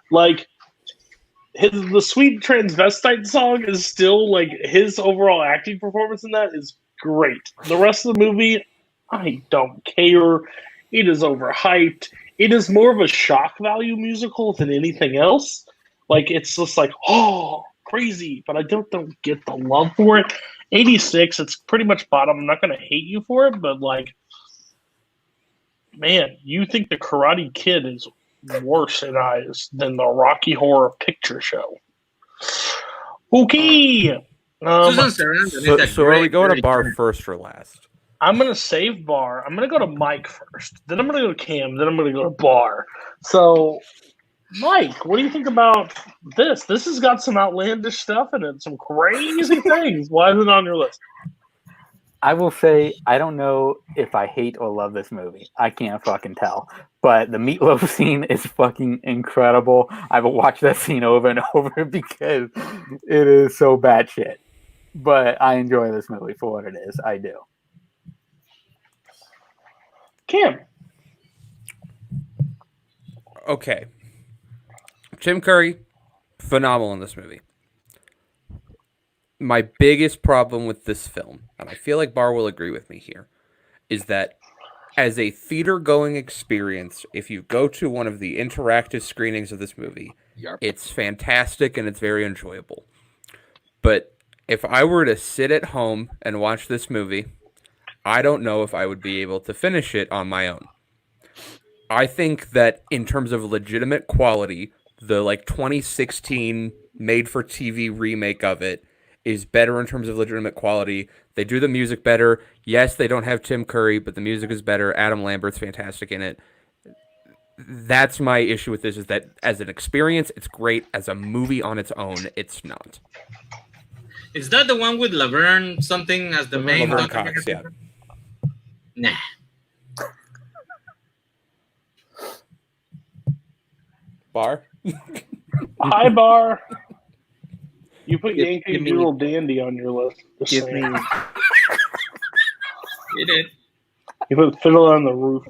The Sweet Transvestite song is still his overall acting performance in that is great. The rest of the movie, I don't care. It is overhyped. It is more of a shock value musical than anything else. It's just oh, crazy, but I don't get the love for it. 86, it's pretty much bottom. I'm not going to hate you for it, but man, you think the Karate Kid is worse in eyes than the Rocky Horror Picture Show. Okay. So are we going to Barr first or last? I'm going to save Barr. I'm going to go to Mike first. Then I'm going to go to Cam. Then I'm going to go to Barr. So, Mike, what do you think about this? This has got some outlandish stuff in it, some crazy things. Why is it on your list? I will say I don't know if I hate or love this movie. I can't fucking tell. But the meatloaf scene is fucking incredible. I've watched that scene over and over because it is so batshit. But I enjoy this movie for what it is. I do. Cam. Okay. Tim Curry, phenomenal in this movie. My biggest problem with this film, and I feel like Barr will agree with me here, is that as a theater-going experience, if you go to one of the interactive screenings of this movie, it's fantastic and it's very enjoyable. But if I were to sit at home and watch this movie, I don't know if I would be able to finish it on my own. I think that in terms of legitimate quality, the 2016 made-for-TV remake of it is better in terms of legitimate quality. They do the music better. Yes, they don't have Tim Curry, but the music is better. Adam Lambert's fantastic in it. That's my issue with this, is that as an experience, it's great. As a movie on its own, it's not. Is that the one with Laverne something as the main? Laverne Cox, yeah. Nah. Barr? Hi, Barr. You put Yankee Doodle Dandy on your list. Give me. You did. You put Fiddler on the Roof.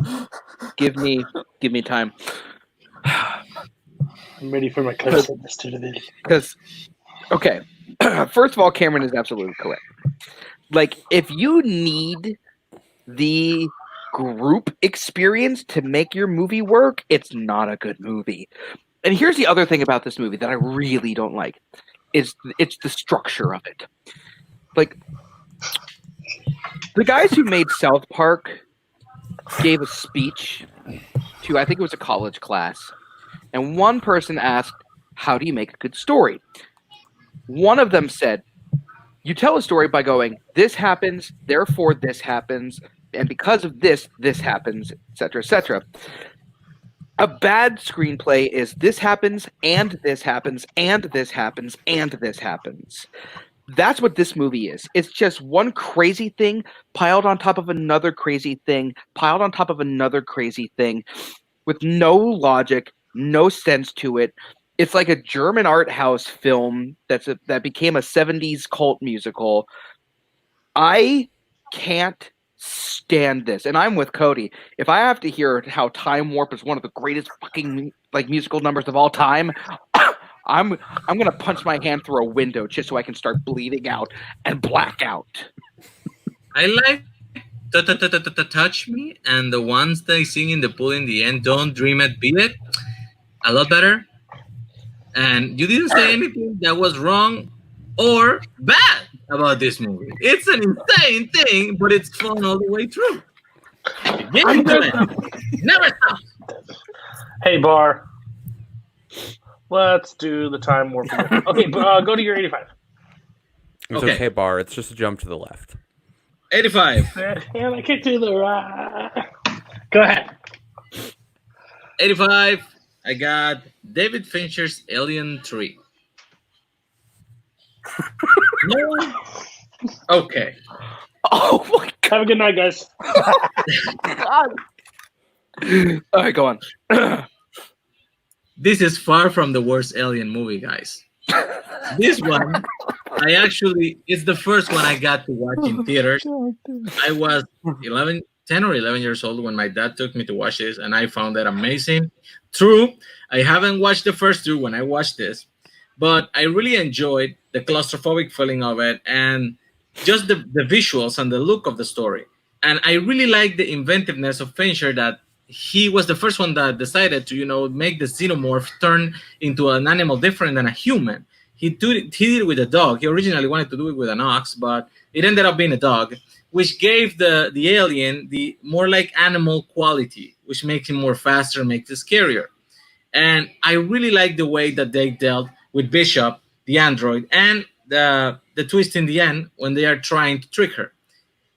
Give me time. I'm ready for my cousin to do this. Because, okay, first of all, Cameron is absolutely correct. If you need the group experience to make your movie work, it's not a good movie. And here's the other thing about this movie that I really don't like. It's the structure of it. The guys who made South Park gave a speech to, I think it was a college class, and one person asked, how do you make a good story? One of them said, you tell a story by going, this happens, therefore this happens, and because of this, this happens, etc., etc. A bad screenplay is this happens, and this happens, and this happens, and this happens. That's what this movie is. It's just one crazy thing piled on top of another crazy thing, piled on top of another crazy thing, with no logic, no sense to it. It's like a German art house film that became a 70s cult musical. I can't stand this, and I'm with Cody. If I have to hear how Time Warp is one of the greatest fucking like musical numbers of all time, I'm gonna punch my hand through a window just so I can start bleeding out and black out. I like Touch Me and the ones they sing in the pool in the end, Don't Dream It, Beat It, a lot better. And you didn't say anything that was wrong or bad about this movie. It's an insane thing, but it's fun all the way through. Never stops. Hey, Barr. Let's do the Time Warp. Okay, go to your 85. It's okay, Barr. It's just a jump to the left. 85. And I can't do the right. Go ahead. 85. I got David Fincher's Alien 3. No. Okay. Oh my god. Have a good night, guys. God. All right, go on. This is far from the worst Alien movie, guys. This one, it's the first one I got to watch in theaters. I was 10 or 11 years old when my dad took me to watch this, and I found that amazing. True, I haven't watched the first two when I watched this, but I really enjoyed the claustrophobic feeling of it and just the visuals and the look of the story. And I really like the inventiveness of Fincher, that he was the first one that decided to, make the xenomorph turn into an animal different than a human. He did it with a dog. He originally wanted to do it with an ox, but it ended up being a dog, which gave the alien the more like animal quality, which makes him more faster, makes it scarier. And I really like the way that they dealt with Bishop, the android, and the twist in the end when they are trying to trick her.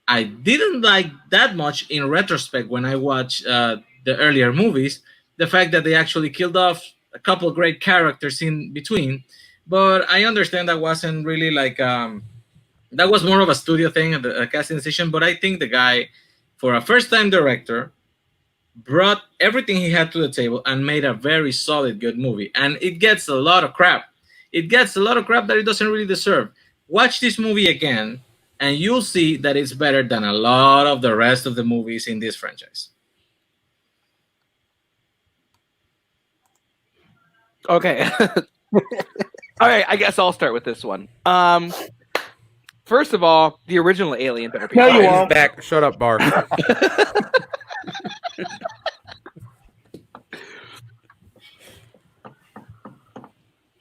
I didn't like that much in retrospect when I watched the earlier movies, the fact that they actually killed off a couple of great characters in between. But I understand that wasn't really like... that was more of a studio thing, a casting decision, but I think the guy, for a first-time director, brought everything he had to the table and made a very solid, good movie. And it gets a lot of crap. It gets a lot of crap that it doesn't really deserve. Watch this movie again, and you'll see that it's better than a lot of the rest of the movies in this franchise. Okay. All right, I guess I'll start with this one. First of all, the original Alien better be. No, you He's won't. back. Shut up, Barr.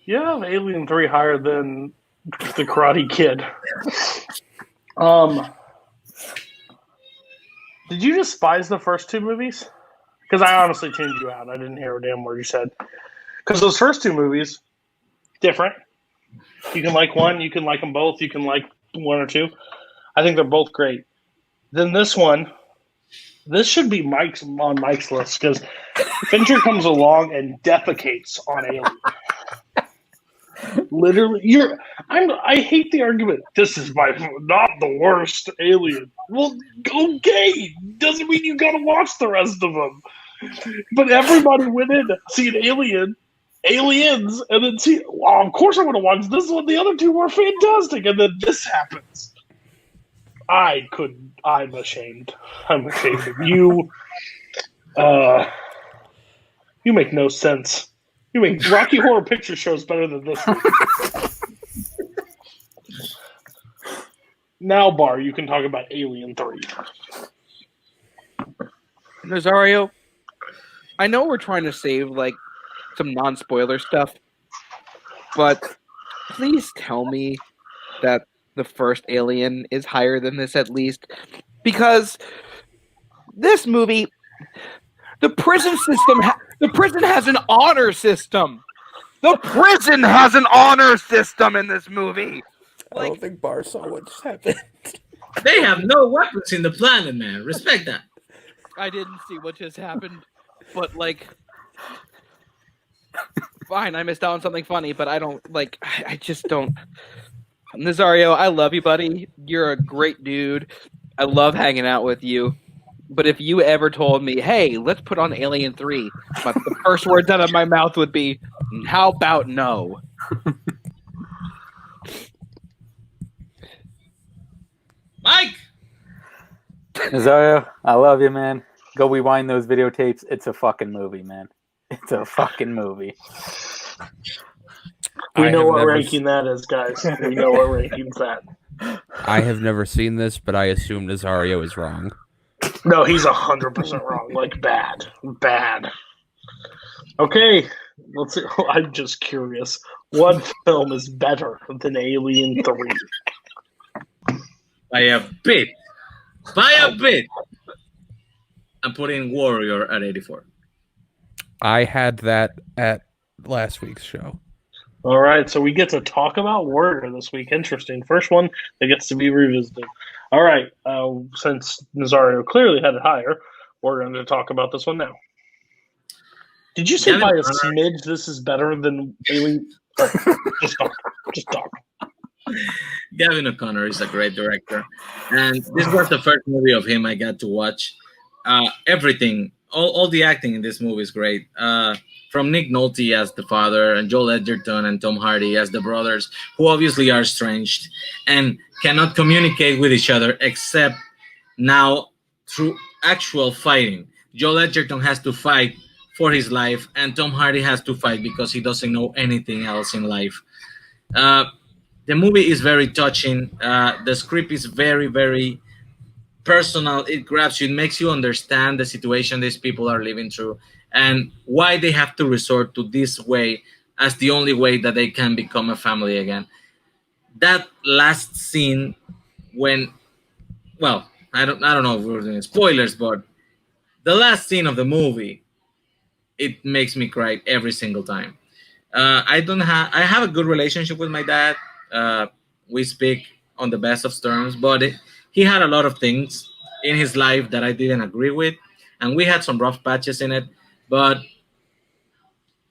You have Alien 3 higher than the Karate Kid. Did you despise the first two movies? Because I honestly tuned you out. I didn't hear a damn word you said. Because those first two movies, different. You can like one, you can like them both, you can like one or two. I think they're both great. Then this one, this should be on Mike's list because Fincher comes along and defecates on Alien. Literally, I hate the argument. This is not the worst Alien. Well, okay, doesn't mean you gotta watch the rest of them. But everybody went in seeing Aliens, and then of course I want to watch this one. The other two were fantastic, and then this happens. I'm ashamed. I'm ashamed of you. You make no sense. You make Rocky Horror Picture Shows better than this one. Now, Barr, you can talk about Alien 3. Nazario, I know we're trying to save some non-spoiler stuff, but please tell me that the first Alien is higher than this at least, because this movie, the prison has an honor system. The prison has an honor system in this movie. I don't think Barr saw what just happened. They have no weapons in the planet, man. Respect that. I didn't see what just happened, but Fine, I missed out on something funny, but I don't like. I just don't. Nazario, I love you, buddy. You're a great dude. I love hanging out with you. But if you ever told me, "Hey, let's put on Alien 3," the first words out of my mouth would be, "How about no?" Mike. Nazario, I love you, man. Go rewind those videotapes. It's a fucking movie, man. It's a fucking movie. We I know have what never ranking that is, guys. We know what ranking's that. I have never seen this, but I assume Nazario is wrong. No, he's 100% wrong. Like, bad. Bad. Okay, let's see. I'm just curious. What film is better than Alien 3? By a bit. By a bit. I'm putting Warrior at 84. I had that at last week's show. All right, so we get to talk about Warrior this week. Interesting. First one that gets to be revisited. All right, since Nazario clearly had it higher, we're going to talk about this one now. Did you say Gavin by a O'Connor- smidge this is better than Alien? Oh, just talk. Just talk. Gavin O'Connor is a great director. And this was the first movie of him I got to watch. Everything, all the acting in this movie is great. From Nick Nolte as the father, and Joel Edgerton and Tom Hardy as the brothers, who obviously are estranged and cannot communicate with each other except now through actual fighting. Joel Edgerton has to fight for his life, and Tom Hardy has to fight because he doesn't know anything else in life. The movie is very touching. The script is very, very personal. It grabs you. It makes you understand the situation these people are living through and why they have to resort to this way as the only way that they can become a family again. That last scene when, well, I don't know if we're doing spoilers, but the last scene of the movie, it makes me cry every single time. I have a good relationship with my dad. We speak on the best of terms, but he had a lot of things in his life that I didn't agree with, and we had some rough patches in it. But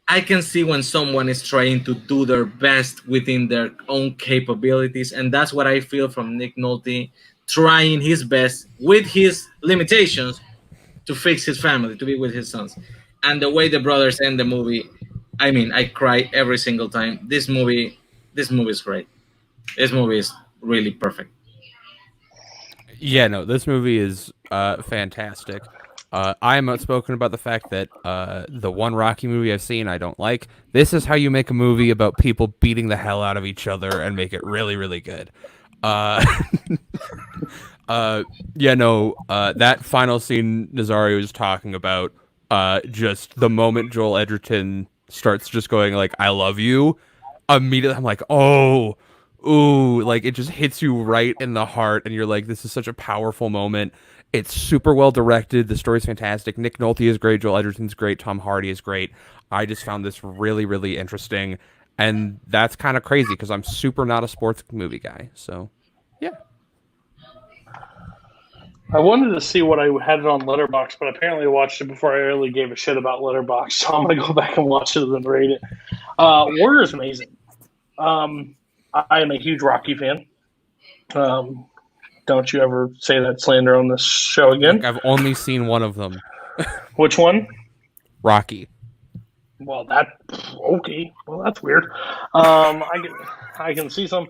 I can see when someone is trying to do their best within their own capabilities, and that's what I feel from Nick Nolte trying his best with his limitations to fix his family, to be with his sons. And the way the brothers end the movie, I mean, I cry every single time. This movie is great. This movie is really perfect. Yeah, no, this movie is fantastic. I am outspoken about the fact that the one Rocky movie I've seen I don't like. This is how you make a movie about people beating the hell out of each other and make it really, really good. That final scene Nazario was talking about, just the moment Joel Edgerton starts just going like, "I love you," immediately I'm like, "Oh, ooh," like it just hits you right in the heart, and you're like, "This is such a powerful moment." It's super well directed. The story's fantastic. Nick Nolte is great. Joel Edgerton's great. Tom Hardy is great. I just found this really, really interesting, and that's kind of crazy because I'm super not a sports movie guy. So, yeah. I wanted to see what I had it on Letterboxd, but apparently I watched it before I really gave a shit about Letterboxd, so I'm going to go back and watch it and then rate it. Warrior is amazing. I am a huge Rocky fan. Don't you ever say that slander on this show again. Like, I've only seen one of them. Which one? Rocky. Well, okay. Well, that's weird. I can see some.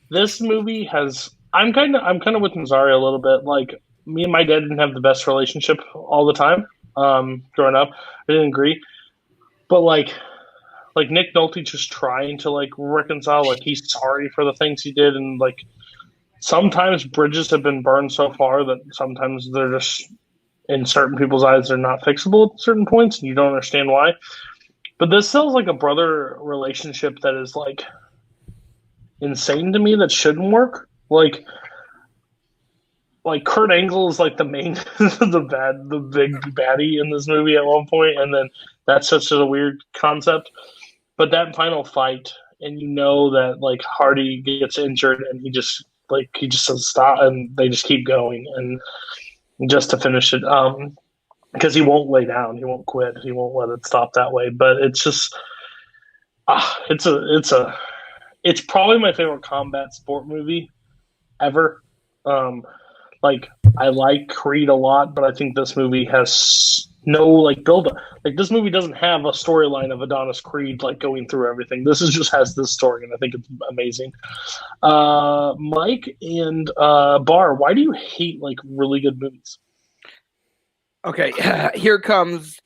This movie has. I'm kind of with Nazario a little bit. Like, me and my dad didn't have the best relationship all the time. Growing up, I didn't agree. But like Nick Nolte just trying to like reconcile. Like, he's sorry for the things he did, and like sometimes bridges have been burned so far that sometimes they're just, in certain people's eyes, they're not fixable at certain points, and you don't understand why. But this feels like a brother relationship that is like insane to me, that shouldn't work. Like Kurt Angle is like the main, the big baddie in this movie at one point, and then that's such a weird concept. But that final fight, and you know that like Hardy gets injured, and he just says stop, and they just keep going, and just to finish it. because he won't lay down, he won't quit, he won't let it stop that way. But it's just, it's probably my favorite combat sport movie ever. Like I like Creed a lot, but I think this movie has no like build up. Like this movie doesn't have a storyline of Adonis Creed like going through everything. This is just has this story, and I think it's amazing. Mike and Barr, why do you hate like really good movies? Okay, here it comes.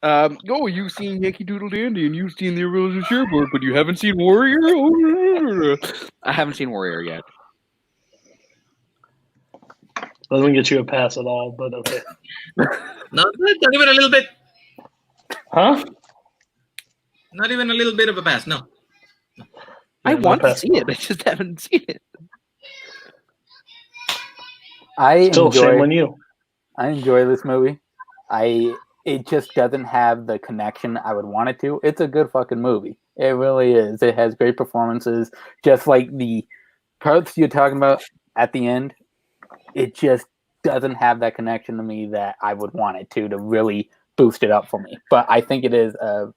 Oh, you've seen Yankee Doodle Dandy and you've seen The Umbrellas of Cherbourg, but you haven't seen Warrior? I haven't seen Warrior yet. Doesn't get you a pass at all, but okay. No, not even a little bit. Huh? Not even a little bit of a pass. No. I no want to pass. see it. I just haven't seen it. Still shame on you. I enjoy this movie. It just doesn't have the connection I would want it to. It's a good fucking movie. It really is. It has great performances. Just like the parts you're talking about at the end, it just doesn't have that connection to me that I would want it to really boost it up for me. But I think it is a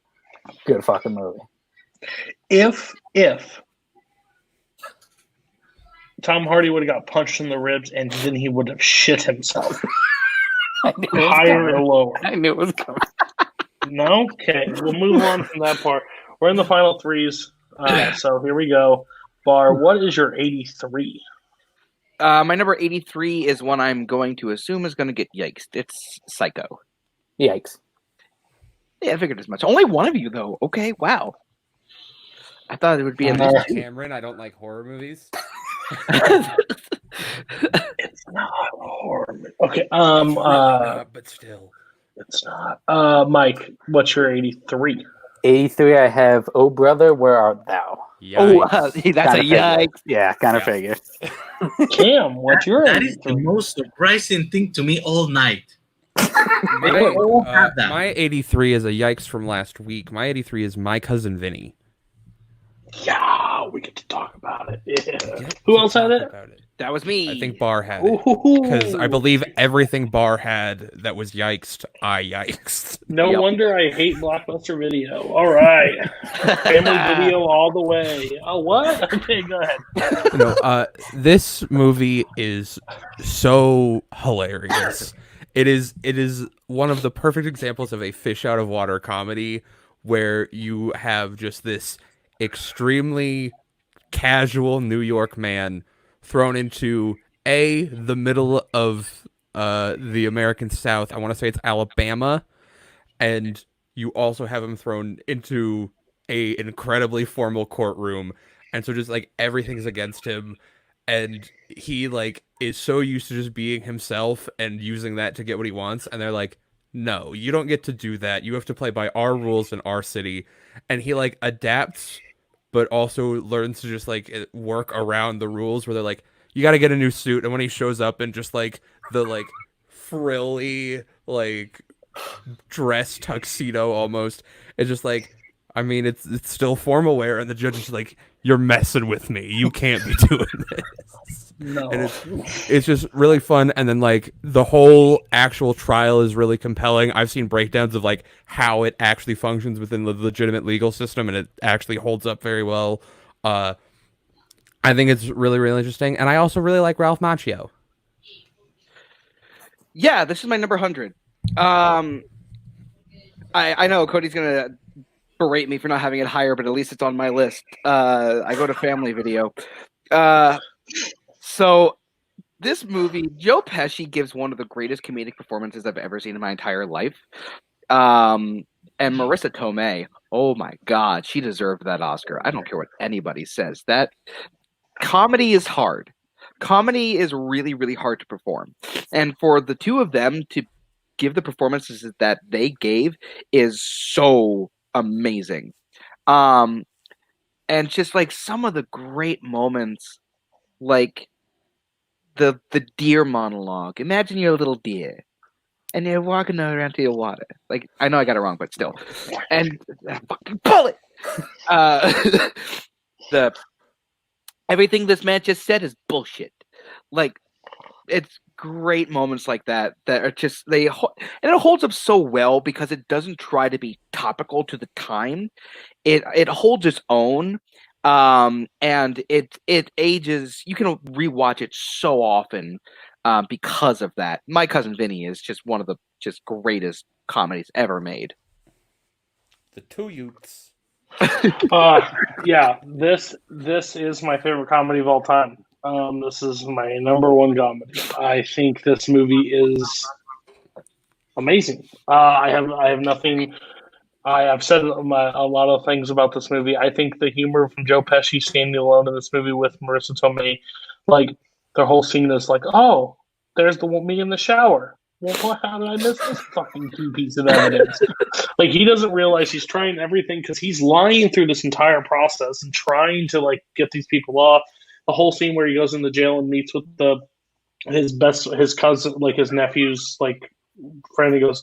good fucking movie. If Tom Hardy would have got punched in the ribs and then he would have shit himself. Higher or lower? I knew it was coming. No? Okay, we'll move on from that part. We're in the final threes. So here we go. Barr, what is your 83? My number 83 is one I'm going to assume is going to get yikes. It's Psycho. Yikes. Yeah, I figured as much. Only one of you, though. Okay, wow. I thought it would be at least two. Cameron, I don't like horror movies. It's not a horror movie. Okay, but still. it's not. Mike, what's your 83? 83, I have Oh Brother, Where Art Thou? Oh, that's Kinda a yikes. figured. Yeah, kind of Yeah. figured. Cam, what's your That is 83? the most surprising thing to me all night. My, all have that. my 83 is a yikes from last week. My 83 is My Cousin Vinny. Yeah, we get to talk about it. Yeah. Yep, Who we else had talked it? about it. That was me. I think Barr had it. Because I believe everything Barr had that was yikes, I yikes. No Yep. wonder I hate Blockbuster Video. All right. Family Video all the way. Oh, what? Okay, go ahead. This movie is so hilarious. It is one of the perfect examples of a fish out of water comedy where you have just this extremely casual New York man thrown into the middle of the American South. I want to say it's Alabama, and you also have him thrown into a incredibly formal courtroom, and so just like everything's against him, and he like is so used to just being himself and using that to get what he wants, and they're like, no, you don't get to do that. You have to play by our rules in our city. And he like adapts, but also learns to just like work around the rules where they're like, you got to get a new suit. And when he shows up in just like the like frilly like dress tuxedo almost, it's just like, I mean, it's still formal wear, and the judge is like, you're messing with me. You can't be doing this. No. And it's just really fun. And then like the whole actual trial is really compelling. I've seen breakdowns of like how it actually functions within the legitimate legal system, and it actually holds up very well. I think it's really, really interesting. And I also really like Ralph Macchio. Yeah, this is my number 100. I know Cody's gonna berate me for not having it higher, but at least it's on my list. I go to Family Video. So this movie, Joe Pesci gives one of the greatest comedic performances I've ever seen in my entire life. And Marissa Tomei, oh my God, she deserved that Oscar. I don't care what anybody says. That comedy is hard. Comedy is really, really hard to perform. And for the two of them to give the performances that they gave is so amazing. And just like some of the great moments, like the deer monologue. Imagine you're a little deer and you're walking around to your water. Like, I know I got it wrong, but still. And fucking pull it. Everything this man just said is bullshit. Like, it's great moments like that are just and it holds up so well because it doesn't try to be topical to the time. It holds its own, and it ages. You can rewatch it so often because of that. My Cousin Vinny is just one of the just greatest comedies ever made. The Two Youths. Yeah, this is my favorite comedy of all time. This is my number one comedy. I think this movie is amazing. I have nothing. I have said a lot of things about this movie. I think the humor from Joe Pesci standing alone in this movie with Marissa Tomei, like their whole scene is like, oh, there's me in the shower. Well, how did I miss this fucking key piece of evidence? Like, he doesn't realize he's trying everything because he's lying through this entire process and trying to like get these people off. The whole scene where he goes into jail and meets with his cousin, like his nephew's like friend. He goes,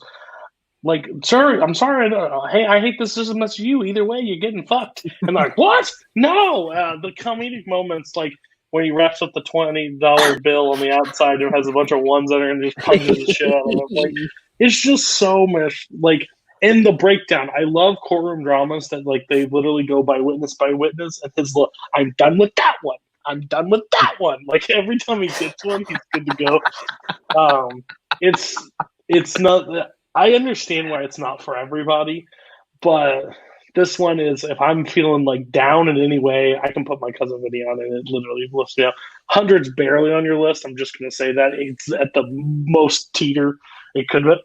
like, sir, I'm sorry. Hey, I hate this as much as you. Either way, you're getting fucked. And they're like, what? No. The comedic moments, like when he wraps up the $20 bill on the outside and has a bunch of ones on it and just punches the shit out of it. Like, it's just so much, like, in the breakdown. I love courtroom dramas that, like, they literally go by witness, and his look, I'm done with that one. I'm done with that one. Like, every time he gets one, he's good to go. It's not, I understand why it's not for everybody, but this one is, if I'm feeling like down in any way, I can put My Cousin Vinny on and it literally lifts me up. 100's barely on your list. I'm just going to say that. It's at the most teeter it could be.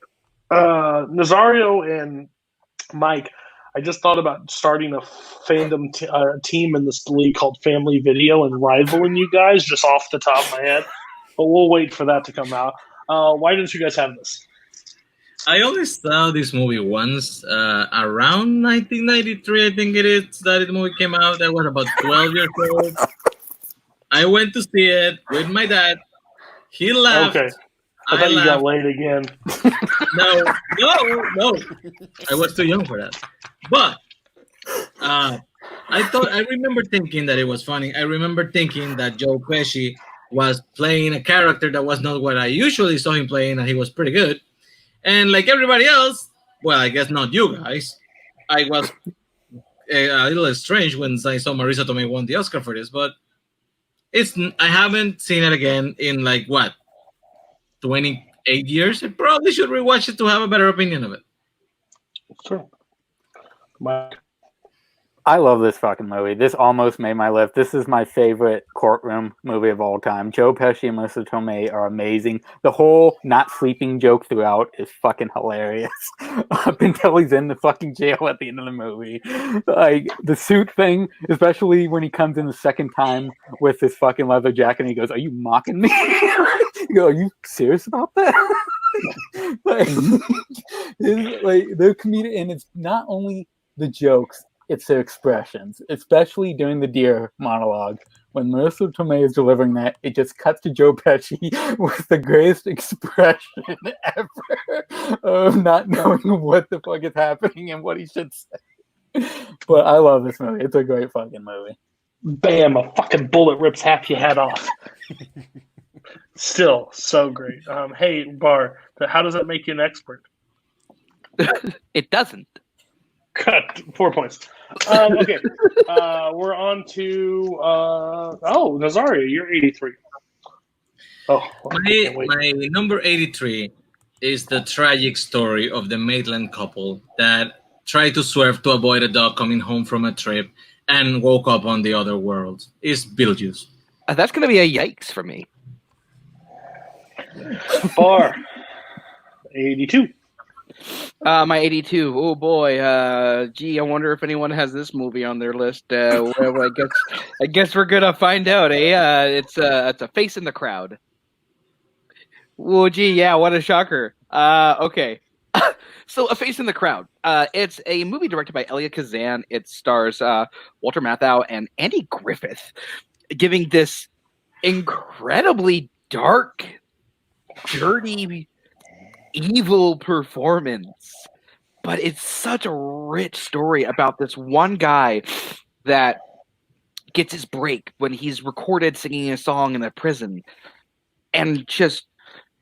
Nazario and Mike, I just thought about starting a fandom team in this league called Family Video and rivaling you guys just off the top of my head. But we'll wait for that to come out. Why didn't you guys have this? I only saw this movie once, around 1993, I think it is, that the movie came out. I was about 12 years old. I went to see it with my dad. He laughed. Okay. I thought you got laid again. No. I was too young for that. But I remember thinking that it was funny. I remember thinking that Joe Pesci was playing a character that was not what I usually saw him playing, and he was pretty good. And like everybody else, well, I guess not you guys, I was a little strange when I saw Marissa Tomei won the Oscar for this, but I haven't seen it again in like, what, 28 years? I probably should rewatch it to have a better opinion of it. Sure. Mike. I love this fucking movie. This almost made my list. This is my favorite courtroom movie of all time. Joe Pesci and Marissa Tomei are amazing. The whole not sleeping joke throughout is fucking hilarious. Up until he's in the fucking jail at the end of the movie. Like, the suit thing, especially when he comes in the second time with his fucking leather jacket and he goes, "Are you mocking me?" You go, "Are you serious about that?" like they're comedic, and it's not only the jokes, it's their expressions, especially during the deer monologue. When Marissa Tomei is delivering that, it just cuts to Joe Pesci with the greatest expression ever of not knowing what the fuck is happening and what he should say. But I love this movie. It's a great fucking movie. Bam, a fucking bullet rips half your head off. Still so great. Hey, Barr, how does that make you an expert? It doesn't. Cut 4 points. Okay, we're on to Nazario. You're 83. Oh, my number 83 is the tragic story of the Maitland couple that tried to swerve to avoid a dog coming home from a trip and woke up on the other world. It's Beetlejuice. That's going to be a yikes for me. Barr, 82. My 82. Oh boy. Gee, I wonder if anyone has this movie on their list. Well, I guess we're gonna find out. It's a Face in the Crowd. Oh, gee, yeah, what a shocker. Okay. So, A Face in the Crowd. It's a movie directed by Elia Kazan. It stars Walter Matthau and Andy Griffith, giving this incredibly dark, dirty, evil performance. But it's such a rich story about this one guy that gets his break when he's recorded singing a song in a prison and just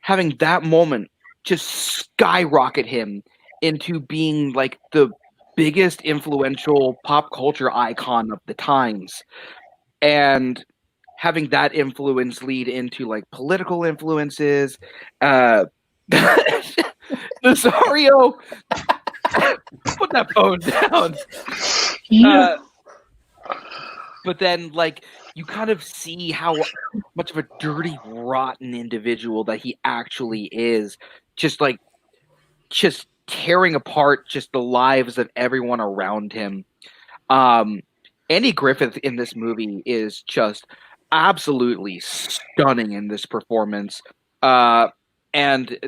having that moment just skyrocket him into being like the biggest influential pop culture icon of the times, and having that influence lead into like political influences. Nazario, put that phone down. But then, like, you kind of see how much of a dirty, rotten individual that he actually is. Just tearing apart just the lives of everyone around him. Andy Griffith in this movie is just absolutely stunning in this performance. And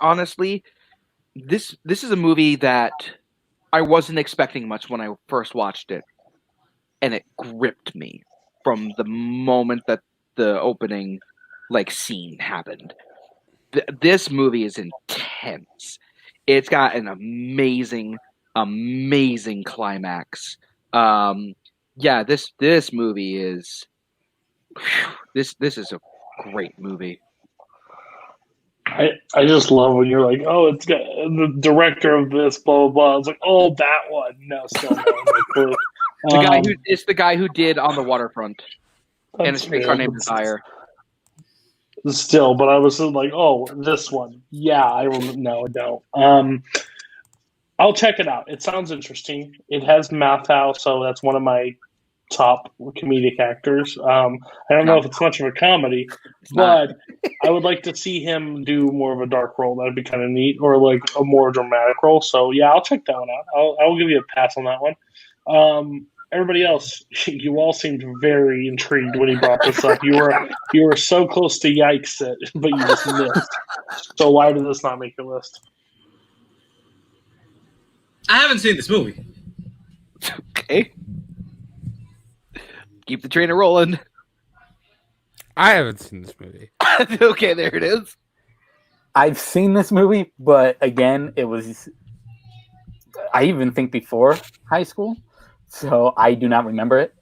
honestly, this is a movie that I wasn't expecting much when I first watched it, and it gripped me from the moment that the opening scene happened. This movie is intense. It's got an amazing climax. This movie is this is a great movie. I just love when you're like, oh, it's got the director of this, blah blah blah. It's like, oh, that one. No, still no. It's the guy who did On the Waterfront and A Streetcar Named Desire. Still, but I was like, oh, this one. Yeah, I remember. No, I don't. I'll check it out. It sounds interesting. It has Mathau, so that's one of my top comedic actors. I don't know if it's much of a comedy, but I would like to see him do more of a dark role. That'd be kind of neat, or like a more dramatic role. So yeah, I'll check that one out. I'll give you a pass on that one. Everybody else, you all seemed very intrigued when he brought this up. You were so close to yikes it, but you just missed. So why did this not make your list? I haven't seen this movie. Okay. Keep the train rolling. I haven't seen this movie. Okay, there it is. I've seen this movie, but again, it was, I even think before high school, so I do not remember it.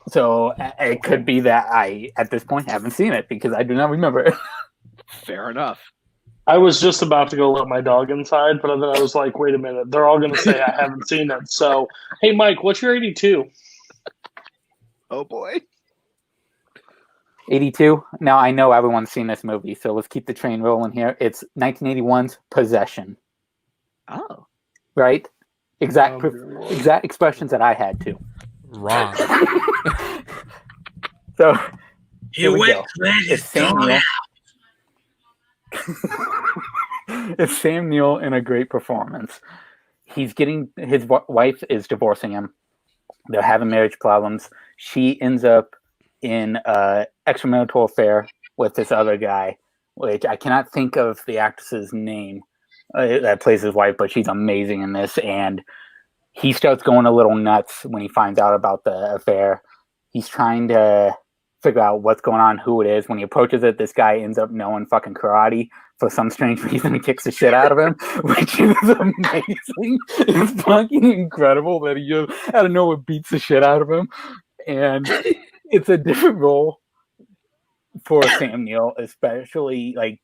So it could be that I, at this point, haven't seen it because I do not remember it. Fair enough. I was just about to go let my dog inside, but then I was like, wait a minute. They're all going to say I haven't seen it. So, hey, Mike, what's your 82? Oh, boy. 82. Now, I know everyone's seen this movie, so let's keep the train rolling here. It's 1981's Possession. Oh. Right? Exact expressions that I had, too. Wrong. So, He went it's Sam Neill. It's Sam Neill in a great performance. He's getting, his wife is divorcing him. They're having marriage problems. She ends up in an extramarital affair with this other guy, which I cannot think of the actress's name that plays his wife, but she's amazing in this. And he starts going a little nuts when he finds out about the affair. He's trying to figure out what's going on, who it is. When he approaches it, this guy ends up knowing fucking karate for some strange reason. He kicks the shit out of him, which is amazing. It's fucking incredible that he just out of nowhere beats the shit out of him. And it's a different role for Sam Neill, especially like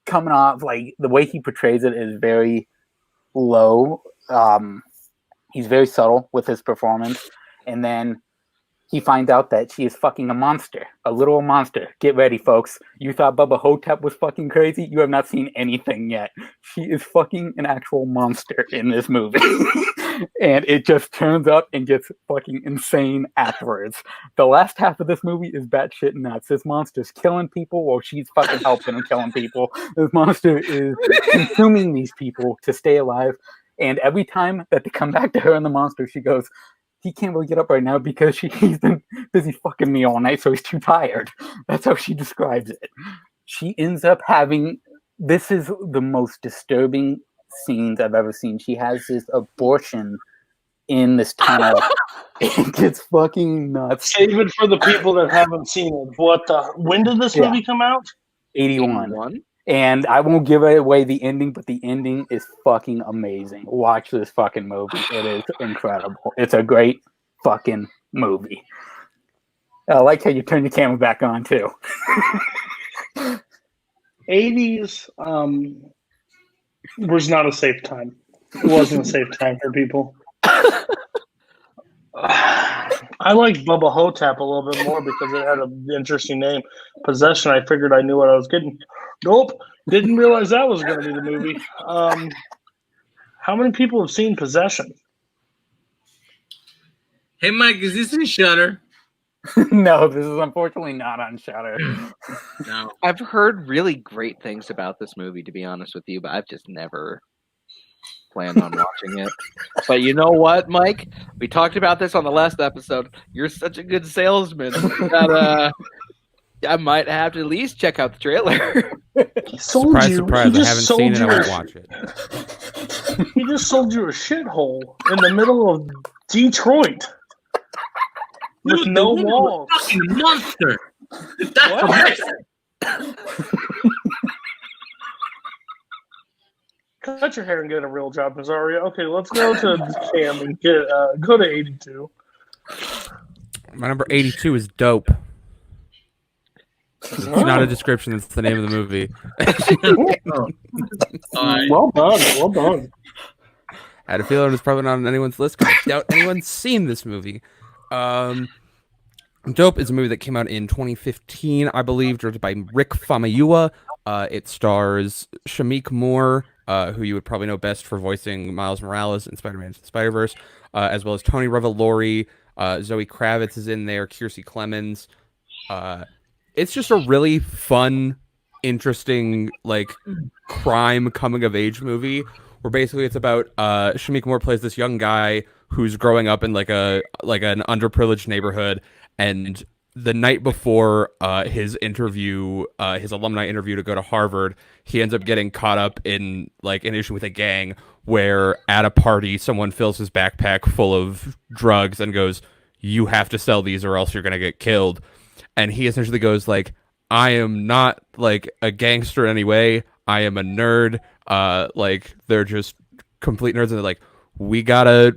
coming off, like the way he portrays it is very low. He's very subtle with his performance. And then he finds out that she is fucking a monster, a literal monster. Get ready, folks. You thought Bubba Hotep was fucking crazy? You have not seen anything yet. She is fucking an actual monster in this movie. And it just turns up and gets fucking insane afterwards. The last half of this movie is batshit nuts. This monster's killing people while she's fucking helping him killing people. This monster is consuming these people to stay alive. And every time that they come back to her and the monster, she goes, he can't really get up right now because he's been busy fucking me all night, so he's too tired. That's how she describes it. She ends up having, this is the most disturbing scenes I've ever seen. She has this abortion in this tunnel. It gets fucking nuts. Save it for the people that haven't seen it. When did this movie come out? 81. And I won't give away the ending, but the ending is fucking amazing. Watch this fucking movie. It is incredible. It's a great fucking movie. I like how you turn your camera back on, too. 80s was not a safe time. It wasn't a safe time for people. I like Bubba Hotep a little bit more because it had an interesting name. Possession, I figured I knew what I was getting. Nope, didn't realize that was going to be the movie. How many people have seen Possession? Hey, Mike, is this in Shudder? No, this is unfortunately not on Shudder. No. I've heard really great things about this movie, to be honest with you, but I've just never planned on watching it. But you know what, Mike? We talked about this on the last episode. You're such a good salesman that I might have to at least check out the trailer. Surprise, surprise! I haven't seen it. I won't watch it. He just sold you a shithole in the middle of Detroit with Dude, no the woman walls. was a fucking monster. That's What? amazing. Cut your hair and get a real job, Nazario. Okay, let's go to Cam and go to 82. My number 82 is Dope. It's not a description. It's the name of the movie. Well done. Well done. I had a feeling it's probably not on anyone's list because I doubt anyone's seen this movie. Dope is a movie that came out in 2015, I believe, directed by Rick Famuyiwa. It stars Shameik Moore, who you would probably know best for voicing Miles Morales in Spider-Man Into the Spider-Verse, as well as Tony Revolori. Zoe Kravitz is in there, Kiersey Clemens. It's just a really fun, interesting, like, crime coming-of-age movie, where basically it's about Shameik Moore plays this young guy who's growing up in like an underprivileged neighborhood, and the night before his alumni interview to go to Harvard, he ends up getting caught up in like an issue with a gang where at a party someone fills his backpack full of drugs and goes, "You have to sell these or else you're gonna get killed." And he essentially goes like, "I am not like a gangster in any way. I am a nerd." Like they're just complete nerds, and they're like, "We gotta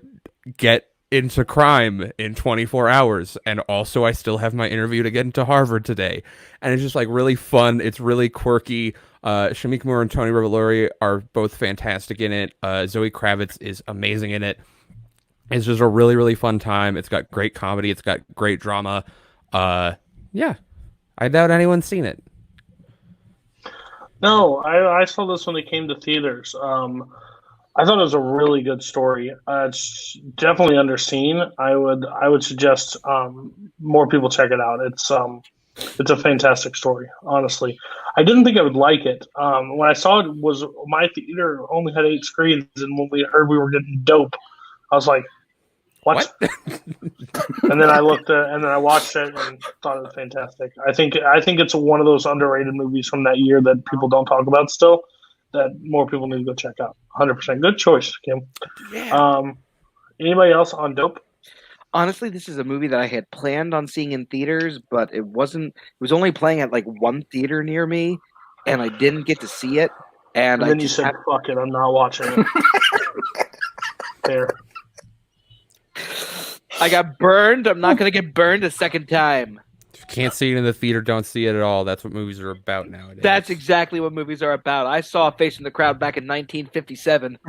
get into crime in 24 hours. And also I still have my interview to get into Harvard today." And it's just like really fun. It's really quirky. Shameik Moore and Tony Revolori are both fantastic in it. Zoe Kravitz is amazing in it. It's just a really, really fun time. It's got great comedy. It's got great drama. Yeah, I doubt anyone's seen it. No, I saw this when it came to theaters. I thought it was a really good story. It's definitely underseen. I would suggest more people check it out. It's a fantastic story, honestly. I didn't think I would like it. When I saw it, my theater only had 8 screens, and when we heard we were getting Dope, I was like, what? And then I looked at, and then I watched it and thought it was fantastic. I think it's one of those underrated movies from that year that people don't talk about still, that more people need to go check out. 100%. Good choice, Kim. Yeah. Anybody else on Dope? Honestly, this is a movie that I had planned on seeing in theaters, but it was only playing at like one theater near me, and I didn't get to see it. And then you said, fuck it, I'm not watching it. Fair. I got burned. I'm not going to get burned a second time. If you can't see it in the theater, don't see it at all. That's what movies are about nowadays. That's exactly what movies are about. I saw Face in the Crowd back in 1957.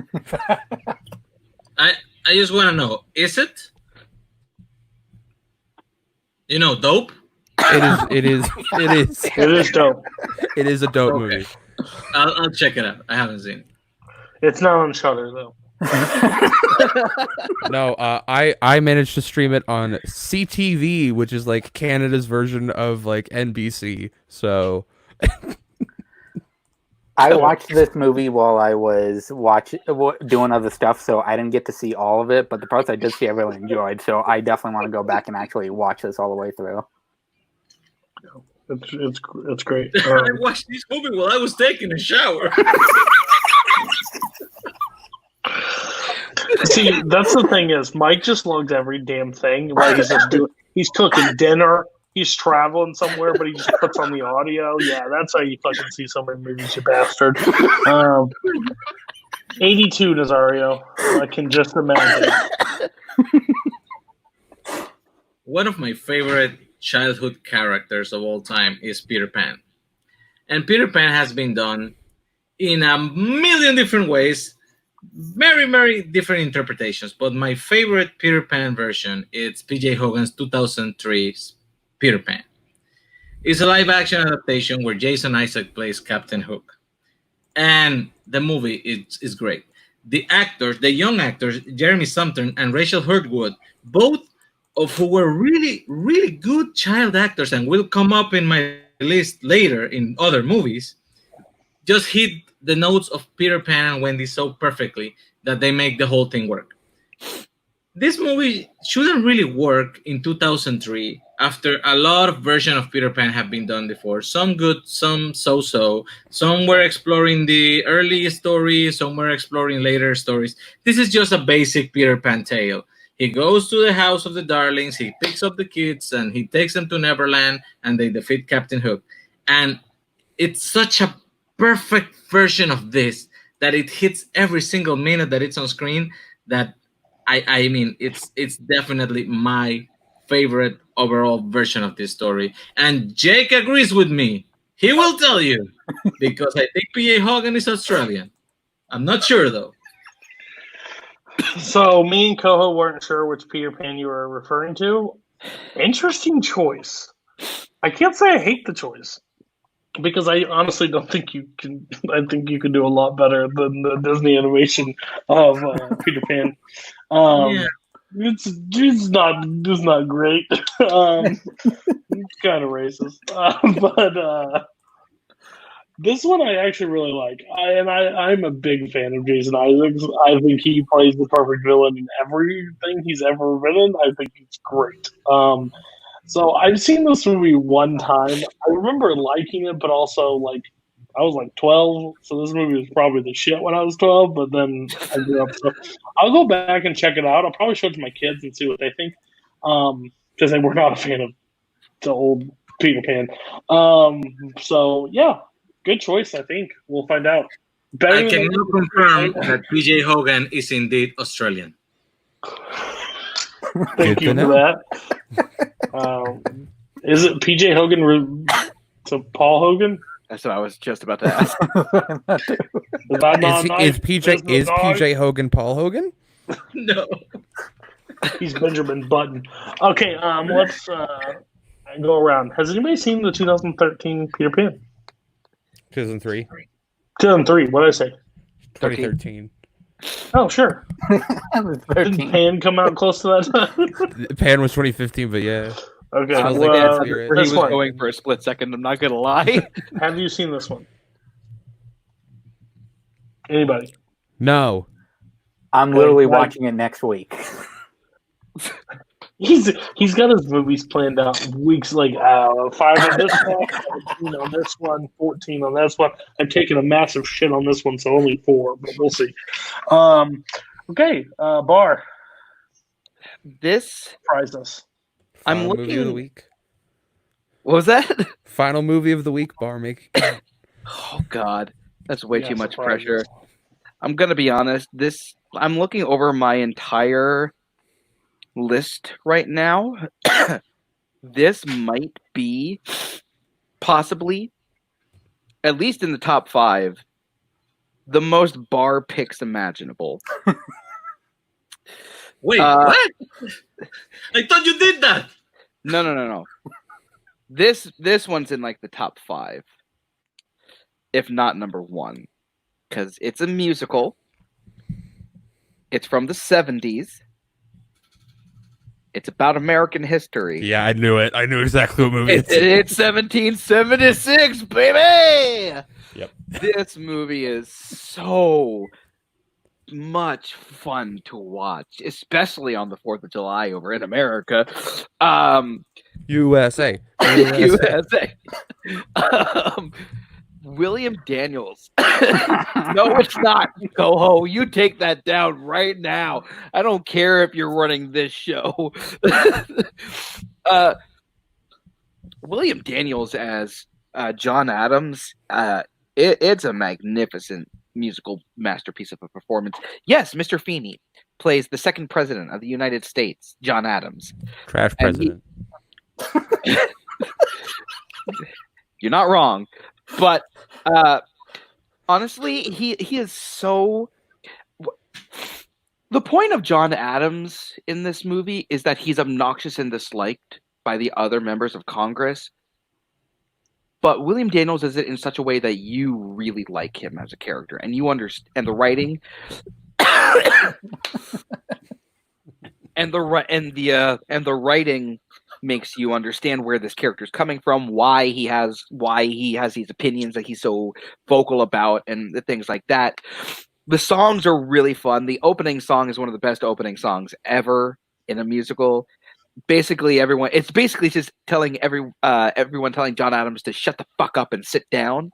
I just want to know, is it? You know, Dope? It is It is Dope. It is a dope Okay. movie. I'll check it out. I haven't seen it. It's not on Shudder though. No, I managed to stream it on CTV, which is like Canada's version of like NBC. So I watched this movie while I was doing other stuff, so I didn't get to see all of it. But the parts I did see, I really enjoyed. So I definitely want to go back and actually watch this all the way through. It's great. I watched this movie while I was taking a shower. See, that's the thing is, Mike just loves every damn thing. Like he's cooking dinner, he's traveling somewhere, but he just puts on the audio. Yeah, that's how you fucking see so many movies, you bastard. 82, Nazario. I can just imagine. One of my favorite childhood characters of all time is Peter Pan. And Peter Pan has been done in a million different ways, very, very different interpretations. But my favorite Peter Pan version is P.J. Hogan's 2003 Peter Pan. It's a live-action adaptation where Jason Isaac plays Captain Hook. And the movie is great. The actors, the young actors, Jeremy Sumter and Rachel Hurtwood, both of who were really, really good child actors and will come up in my list later in other movies, just hit the notes of Peter Pan and Wendy so perfectly that they make the whole thing work. This movie shouldn't really work in 2003 after a lot of versions of Peter Pan have been done before. Some good, some so-so. Some were exploring the early story, some were exploring later stories. This is just a basic Peter Pan tale. He goes to the house of the Darlings, he picks up the kids, and he takes them to Neverland, and they defeat Captain Hook. And it's such a perfect version of this that it hits every single minute that it's on screen that I mean, it's definitely my favorite overall version of this story. And Jake agrees with me. He will tell you because I think P.A. Hogan is Australian. I'm not sure though. So me and Koho weren't sure which Peter Pan you were referring to. Interesting choice. I can't say I hate the choice because I honestly don't think you can. I think you could do a lot better than the Disney animation of Peter Pan. Yeah. It's not great. It's kind of racist, but this one I actually really like. I'm a big fan of Jason Isaacs. I think he plays the perfect villain in everything he's ever been in. I think he's great. So I've seen this movie one time. I remember liking it, but also like I was like 12, so this movie was probably the shit when I was 12. But then I grew up, so I'll go back and check it out. I'll probably show it to my kids and see what they think, because they were not a fan of the old Peter Pan. So yeah, good choice. I think we'll find out. I can now confirm that PJ Hogan is indeed Australian. Thank you for that. Is it PJ Hogan to Paul Hogan? That's what I was just about to ask. Is PJ Hogan Paul Hogan? No. He's Benjamin Button. Okay, let's go around. Has anybody seen the 2013 Peter Pan? 2003. 2003, what did I say? 2013. Oh, sure. Didn't Pan come out close to that time? Pan was 2015, but yeah. Okay, Sounds well, like that spirit. He was going for a split second, I'm not going to lie. Have you seen this one? Anybody? No. I'm literally watching it next week. He's got his movies planned out weeks, like 5 on this one, 14 on this one, 14 on this one. I'm taking a massive shit on this one, so only 4, but we'll see. Okay, Barr. This surprised us. I'm Final looking. movie of the week. What was that? Final movie of the week, Barr. Make it count. Oh God, that's way too much surprise pressure. us. I'm gonna be honest. I'm looking over my entire list right now. This might be possibly, at least in the top 5, the most Barr picks imaginable. Wait, what? I thought you did that. No. This one's in like the top 5, if not number 1, because it's a musical. It's from the 70s. It's about American history. Yeah, I knew it. I knew exactly what movie It's 1776, baby! Yep. This movie is so much fun to watch, especially on the 4th of July over in America. USA. USA. William Daniels. No, it's not. Koho, you take that down right now. I don't care if you're running this show. William Daniels as John Adams. It's a magnificent musical masterpiece of a performance. Yes, Mr. Feeney plays the second president of the United States, John Adams. Trash president. You're not wrong. But honestly, he is so. The point of John Adams in this movie is that he's obnoxious and disliked by the other members of Congress. But William Daniels does it in such a way that you really like him as a character, and you understand. And the writing, and the writing makes you understand where this character is coming from, why he has these opinions that he's so vocal about, and the things like that. The songs are really fun. The opening song is one of the best opening songs ever in a musical. It's basically just telling everyone telling John Adams to shut the fuck up and sit down.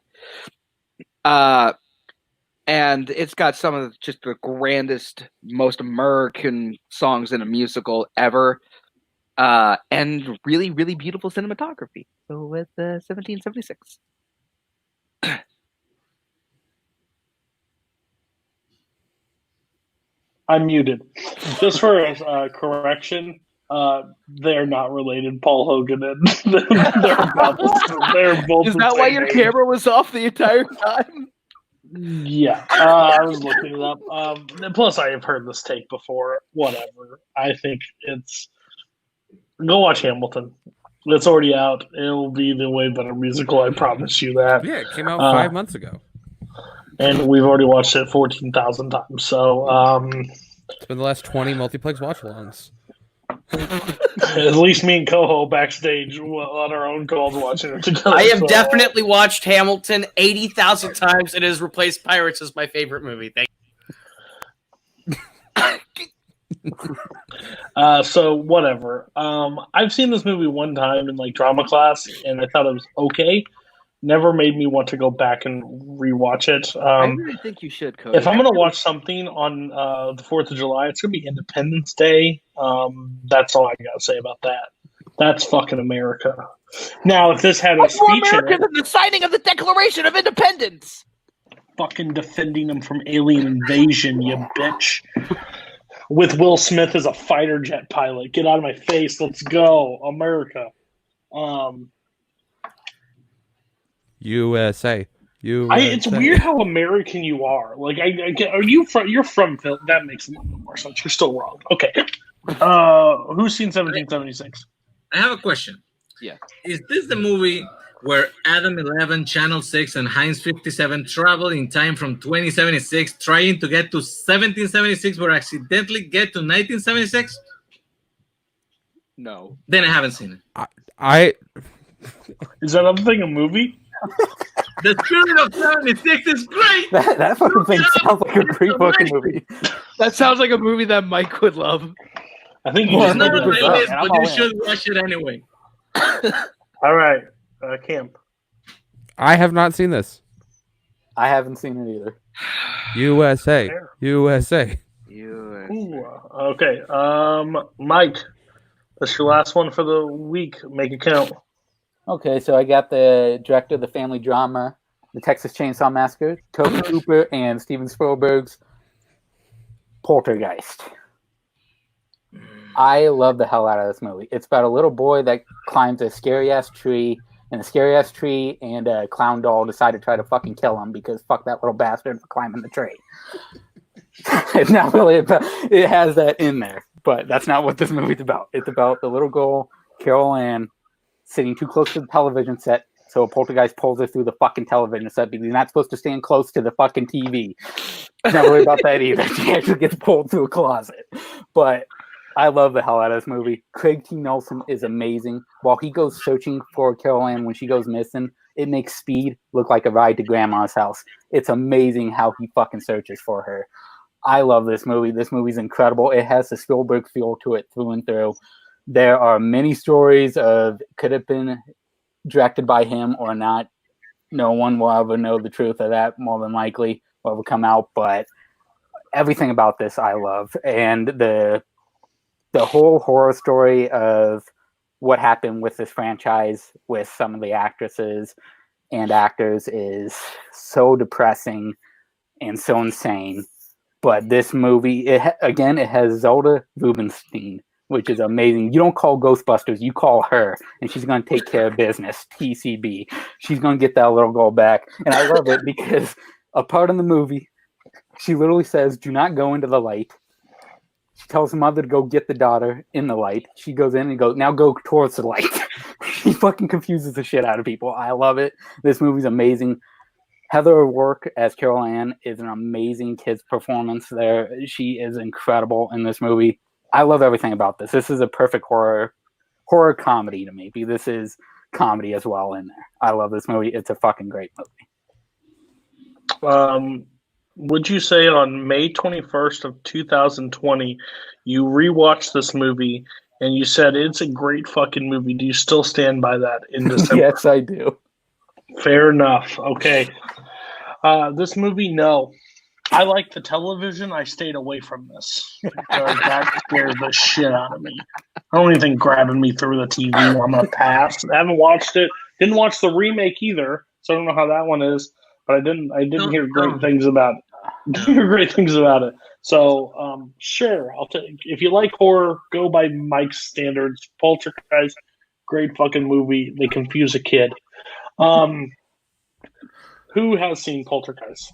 And it's got some of just the grandest, most American songs in a musical ever. And really, really beautiful cinematography. So with 1776. I'm muted. Just for a correction, they're not related. Paul Hogan and they're both. Is that why your camera was off the entire time? Yeah, I was looking it up. Plus, I have heard this take before. Whatever. I think it's. Go watch Hamilton. It's already out. It'll be the way better musical. I promise you that. Yeah, it came out 5 months ago. And we've already watched it 14,000 times. So, it's been the last 20 multiplex watch-alongs. At least me and Koho backstage on our own calls watching it together. I have definitely watched Hamilton 80,000 times. It has replaced Pirates as my favorite movie. Thank you. So whatever. I've seen this movie one time in like drama class, and I thought it was okay. Never made me want to go back and rewatch it. I really think you should, Cody. If I'm going to watch something on the 4th of July, it's going to be Independence Day. That's all I got to say about that. That's fucking America. Now, if this had a speech in it, than the signing of the Declaration of Independence. Fucking defending them from alien invasion, you bitch. With Will Smith as a fighter jet pilot. Get out of my face. Let's go. America. USA. It's weird how American you are. Like, are you from? You're from Phil. That makes a little bit more sense. You're still wrong. Okay. Who's seen 1776? I have a question. Yeah. Is this the movie where Adam 11, Channel 6, and Heinz 57 travel in time from 2076, trying to get to 1776, but accidentally get to 1976? No. Then I haven't seen it. Is that other thing a movie? The Spirit of 76 is great. That fucking thing sounds like a great fucking movie. That sounds like a movie that Mike would love. I think you It's just not on my list, I'm but all you in. should watch it anyway. All right, Camp. I have not seen this. I haven't seen it either. USA. USA. Ooh, okay. Mike, that's your last one for the week. Make it count. Okay, so I got the director of the family drama, The Texas Chainsaw Massacre, Toby Cooper, and Steven Spielberg's Poltergeist. I love the hell out of this movie. It's about a little boy that climbs a scary-ass tree, and the scary-ass tree and a clown doll decide to try to fucking kill him because fuck that little bastard for climbing the tree. It's not really about... It has that in there, but that's not what this movie's about. It's about the little girl, Carol Ann, sitting too close to the television set, so a poltergeist pulls her through the fucking television set because you're not supposed to stand close to the fucking TV. It's not really about that either. She actually gets pulled through a closet. But I love the hell out of this movie. Craig T. Nelson is amazing. While he goes searching for Carol Ann when she goes missing, it makes Speed look like a ride to Grandma's house. It's amazing how he fucking searches for her. I love this movie. This movie's incredible. It has the Spielberg feel to it through and through. There are many stories of could have been directed by him or not. No one will ever know the truth of that, more than likely, will ever come out. But everything about this I love. And the whole horror story of what happened with this franchise with some of the actresses and actors is so depressing and so insane. But this movie, it has Zelda Rubinstein, which is amazing. You don't call Ghostbusters, you call her, and she's going to take care of business. TCB. She's going to get that little girl back. And I love it because a part in the movie, she literally says, do not go into the light. She tells her mother to go get the daughter in the light. She goes in and goes, now go towards the light. She fucking confuses the shit out of people. I love it. This movie's amazing. Heather O'Rourke as Carol Ann is an amazing kid's performance there. She is incredible in this movie. I love everything about this. This is a perfect horror comedy to me. This is comedy as well in there. I love this movie. It's a fucking great movie. Would you say on May 21st of 2020, you rewatched this movie and you said it's a great fucking movie? Do you still stand by that in December? Yes, I do. Fair enough. Okay. This movie, no. I like the television. I stayed away from this because that scared the shit out of me. I don't even think grabbing me through the TV. I'm gonna pass. I haven't watched it. Didn't watch the remake either, so I don't know how that one is. But I didn't hear great things about it. So sure, I'll take. If you like horror, go by Mike's standards. Poltergeist, great fucking movie. They confuse a kid. Who has seen Poltergeist?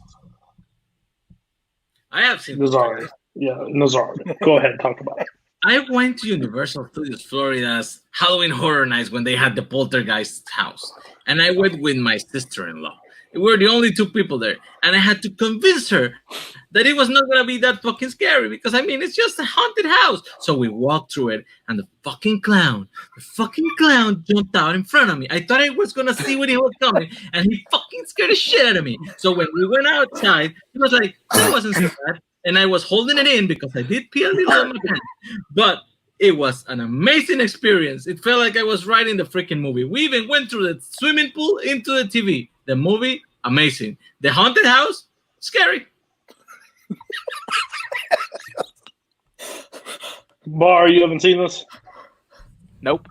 I have seen Nazar. Yeah, Nazar. Go ahead, talk about it. I went to Universal Studios Florida's Halloween Horror Nights when they had the Poltergeist house. And I went with my sister-in-law. We were the only two people there. And I had to convince her that it was not going to be that fucking scary because, I mean, it's just a haunted house. So we walked through it, and the fucking clown jumped out in front of me. I thought I was going to see when he was coming, and he fucking scared the shit out of me. So when we went outside, he was like, it wasn't so bad. And I was holding it in because I did pee a little on my pants. But it was an amazing experience. It felt like I was right in the freaking movie. We even went through the swimming pool into the TV. The movie, amazing. The haunted house, scary. Barr, you haven't seen this? Nope.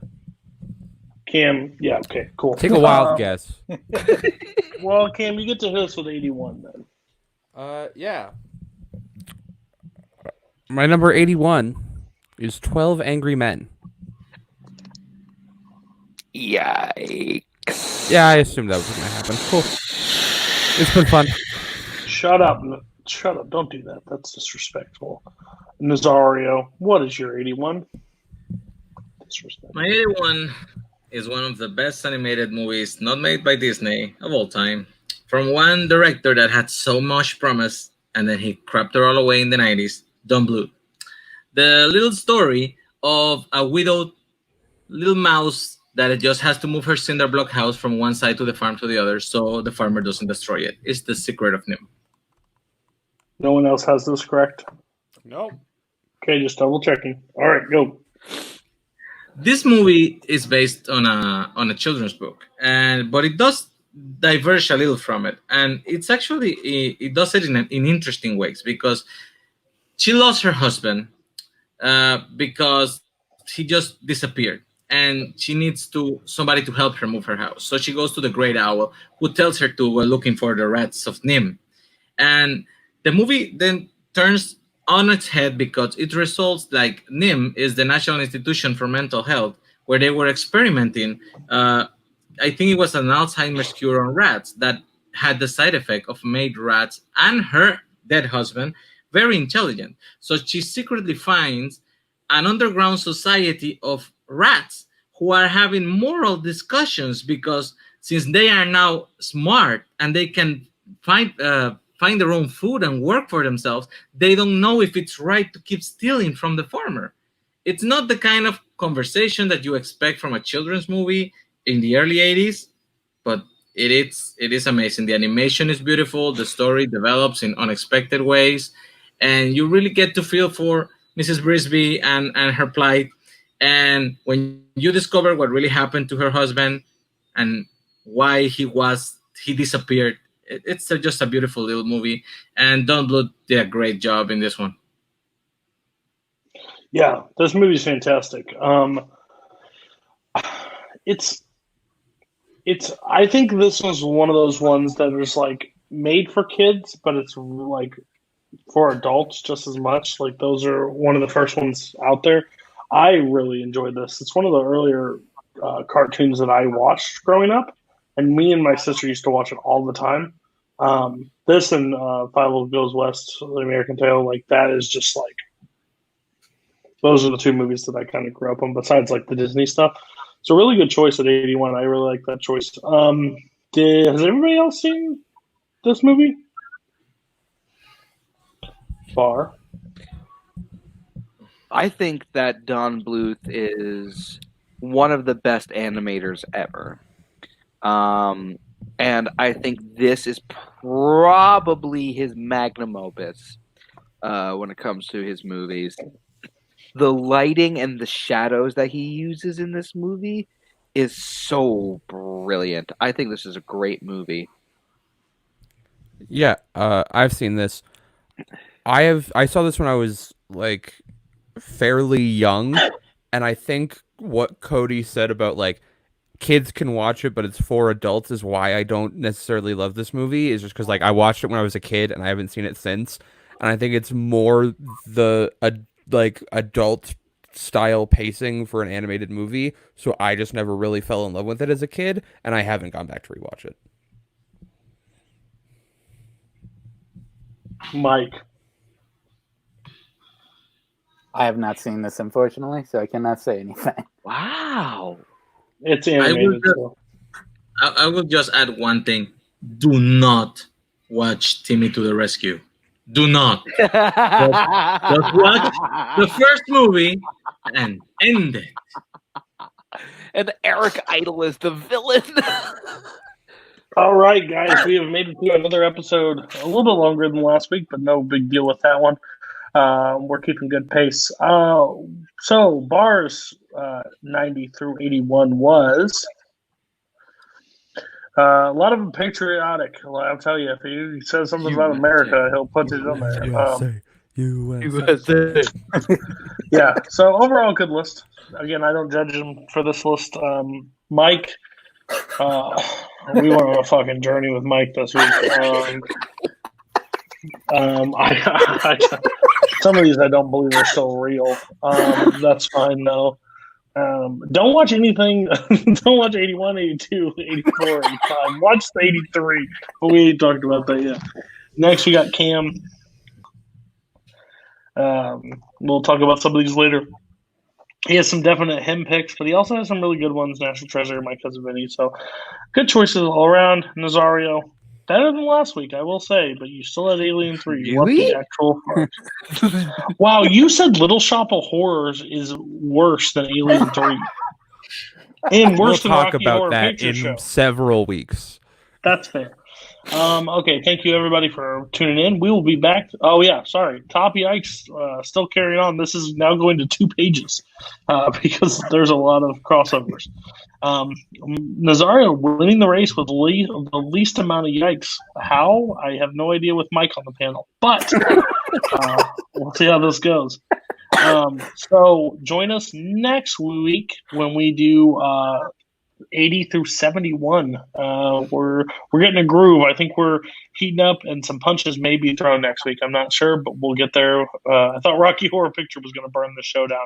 Cam, yeah, okay, cool. Take a wild guess. Well, Cam, you get to hit us with 81 then. Yeah. My number 81 is 12 Angry Men. Yikes. Yeah, I assumed that was going to happen. Cool. It's been fun. Shut up. Don't do that. That's disrespectful. Nazario, what is your 81? Disrespectful. My 81 is one of the best animated movies not made by Disney of all time. From one director that had so much promise and then he crapped it all away in the 90s, Don Bluth. The little story of a widowed little mouse that it just has to move her cinder block house from one side to the farm to the other so the farmer doesn't destroy it. It's The Secret of Nim. No one else has this correct? Nope. Okay, just double checking. All right, go. This movie is based on a children's book, but it does diverge a little from it, and it's actually it does it in interesting ways because she lost her husband because he just disappeared, and she needs somebody to help her move her house. So she goes to the Great Owl, who tells her to go looking for the rats of Nim, and the movie then turns on its head because it results like NIM is the National Institution for Mental Health, where they were experimenting. I think it was an Alzheimer's cure on rats that had the side effect of made rats and her dead husband very intelligent. So she secretly finds an underground society of rats who are having moral discussions because since they are now smart and they can find their own food and work for themselves, they don't know if it's right to keep stealing from the farmer. It's not the kind of conversation that you expect from a children's movie in the early 80s, but it is amazing. The animation is beautiful. The story develops in unexpected ways, and you really get to feel for Mrs. Brisby and her plight. And when you discover what really happened to her husband and why he disappeared, it's just a beautiful little movie, and Don Bluth did a great job in this one. Yeah, this movie's fantastic. It's. I think this was one of those ones that is like made for kids, but it's like for adults just as much. Like those are one of the first ones out there. I really enjoyed this. It's one of the earlier cartoons that I watched growing up, and me and my sister used to watch it all the time. This and Five Goes West, The American Tale, like that is just like those are the two movies that I kind of grew up on. Besides like the Disney stuff, it's a really good choice at 81. I really like that choice. Has everybody else seen this movie? Barr. I think that Don Bluth is one of the best animators ever. And I think this is probably his magnum opus when it comes to his movies. The lighting and the shadows that he uses in this movie is so brilliant. I think this is a great movie. Yeah, I've seen this. I saw this when I was like fairly young, and I think what Cody said about like kids can watch it, but it's for adults is why I don't necessarily love this movie. Is just because like I watched it when I was a kid and I haven't seen it since, and I think it's more the like adult style pacing for an animated movie. So I just never really fell in love with it as a kid, and I haven't gone back to rewatch it. Mike. I have not seen this, unfortunately, so I cannot say anything. Wow. It's animated. I will just add one thing. Do not watch Timmy to the Rescue. Do not. Just watch the first movie and end it. And Eric Idle is the villain. All right, guys, we have made it through another episode. A little bit longer than last week, but no big deal with that one. We're keeping good pace. So Barr's 90 through 81 was a lot of them patriotic. I'll tell you, if he says something about America, he'll put it on there. USA. Yeah, so overall good list. Again, I don't judge him for this list. Mike, we went on a fucking journey with Mike this week. Some of these I don't believe are still real. That's fine though. Don't watch anything. Don't watch 81, 82, 84, 85. Watch the 83, but we ain't talked about that yet. Next, we got Cam. We'll talk about some of these later. He has some definite him picks, but he also has some really good ones. National Treasure, My Cousin Vinny. So good choices all around. Nazario. Better than last week, I will say, but you still had Alien 3. What the actual fuck? Wow, you said Little Shop of Horrors is worse than Alien 3. And worse than We'll talk Rocky about Horror that Picture in Show. several weeks. That's fair. Okay, thank you everybody for tuning in. We will be back. Oh yeah, sorry. Top Yikes still carrying on. This is now going to 2 pages because there's a lot of crossovers. Nazario winning the race with the least amount of yikes. How? I have no idea with Mike on the panel, but we'll see how this goes. So join us next week when we do 80 through 71. We're getting a groove. I think we're heating up, and some punches may be thrown next week. I'm not sure, but we'll get there. I thought Rocky Horror Picture was going to burn the show down.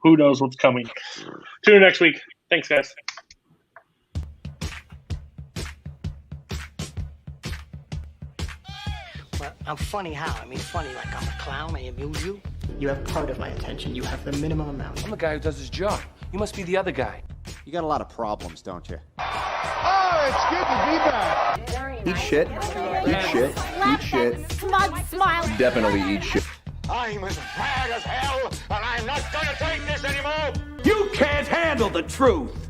Who knows what's coming? Tune in next week. Thanks, guys. Well, I'm funny how? I mean, funny like I'm a clown. I amuse you. You have part of my attention. You have the minimum amount. I'm the guy who does his job. You must be the other guy. You got a lot of problems, don't you? Oh, it's good to be back. Eat shit. Eat shit. Eat shit. Smug smile. Definitely eat shit. I'm as mad as hell, and I'm not gonna take this anymore. You can't handle the truth.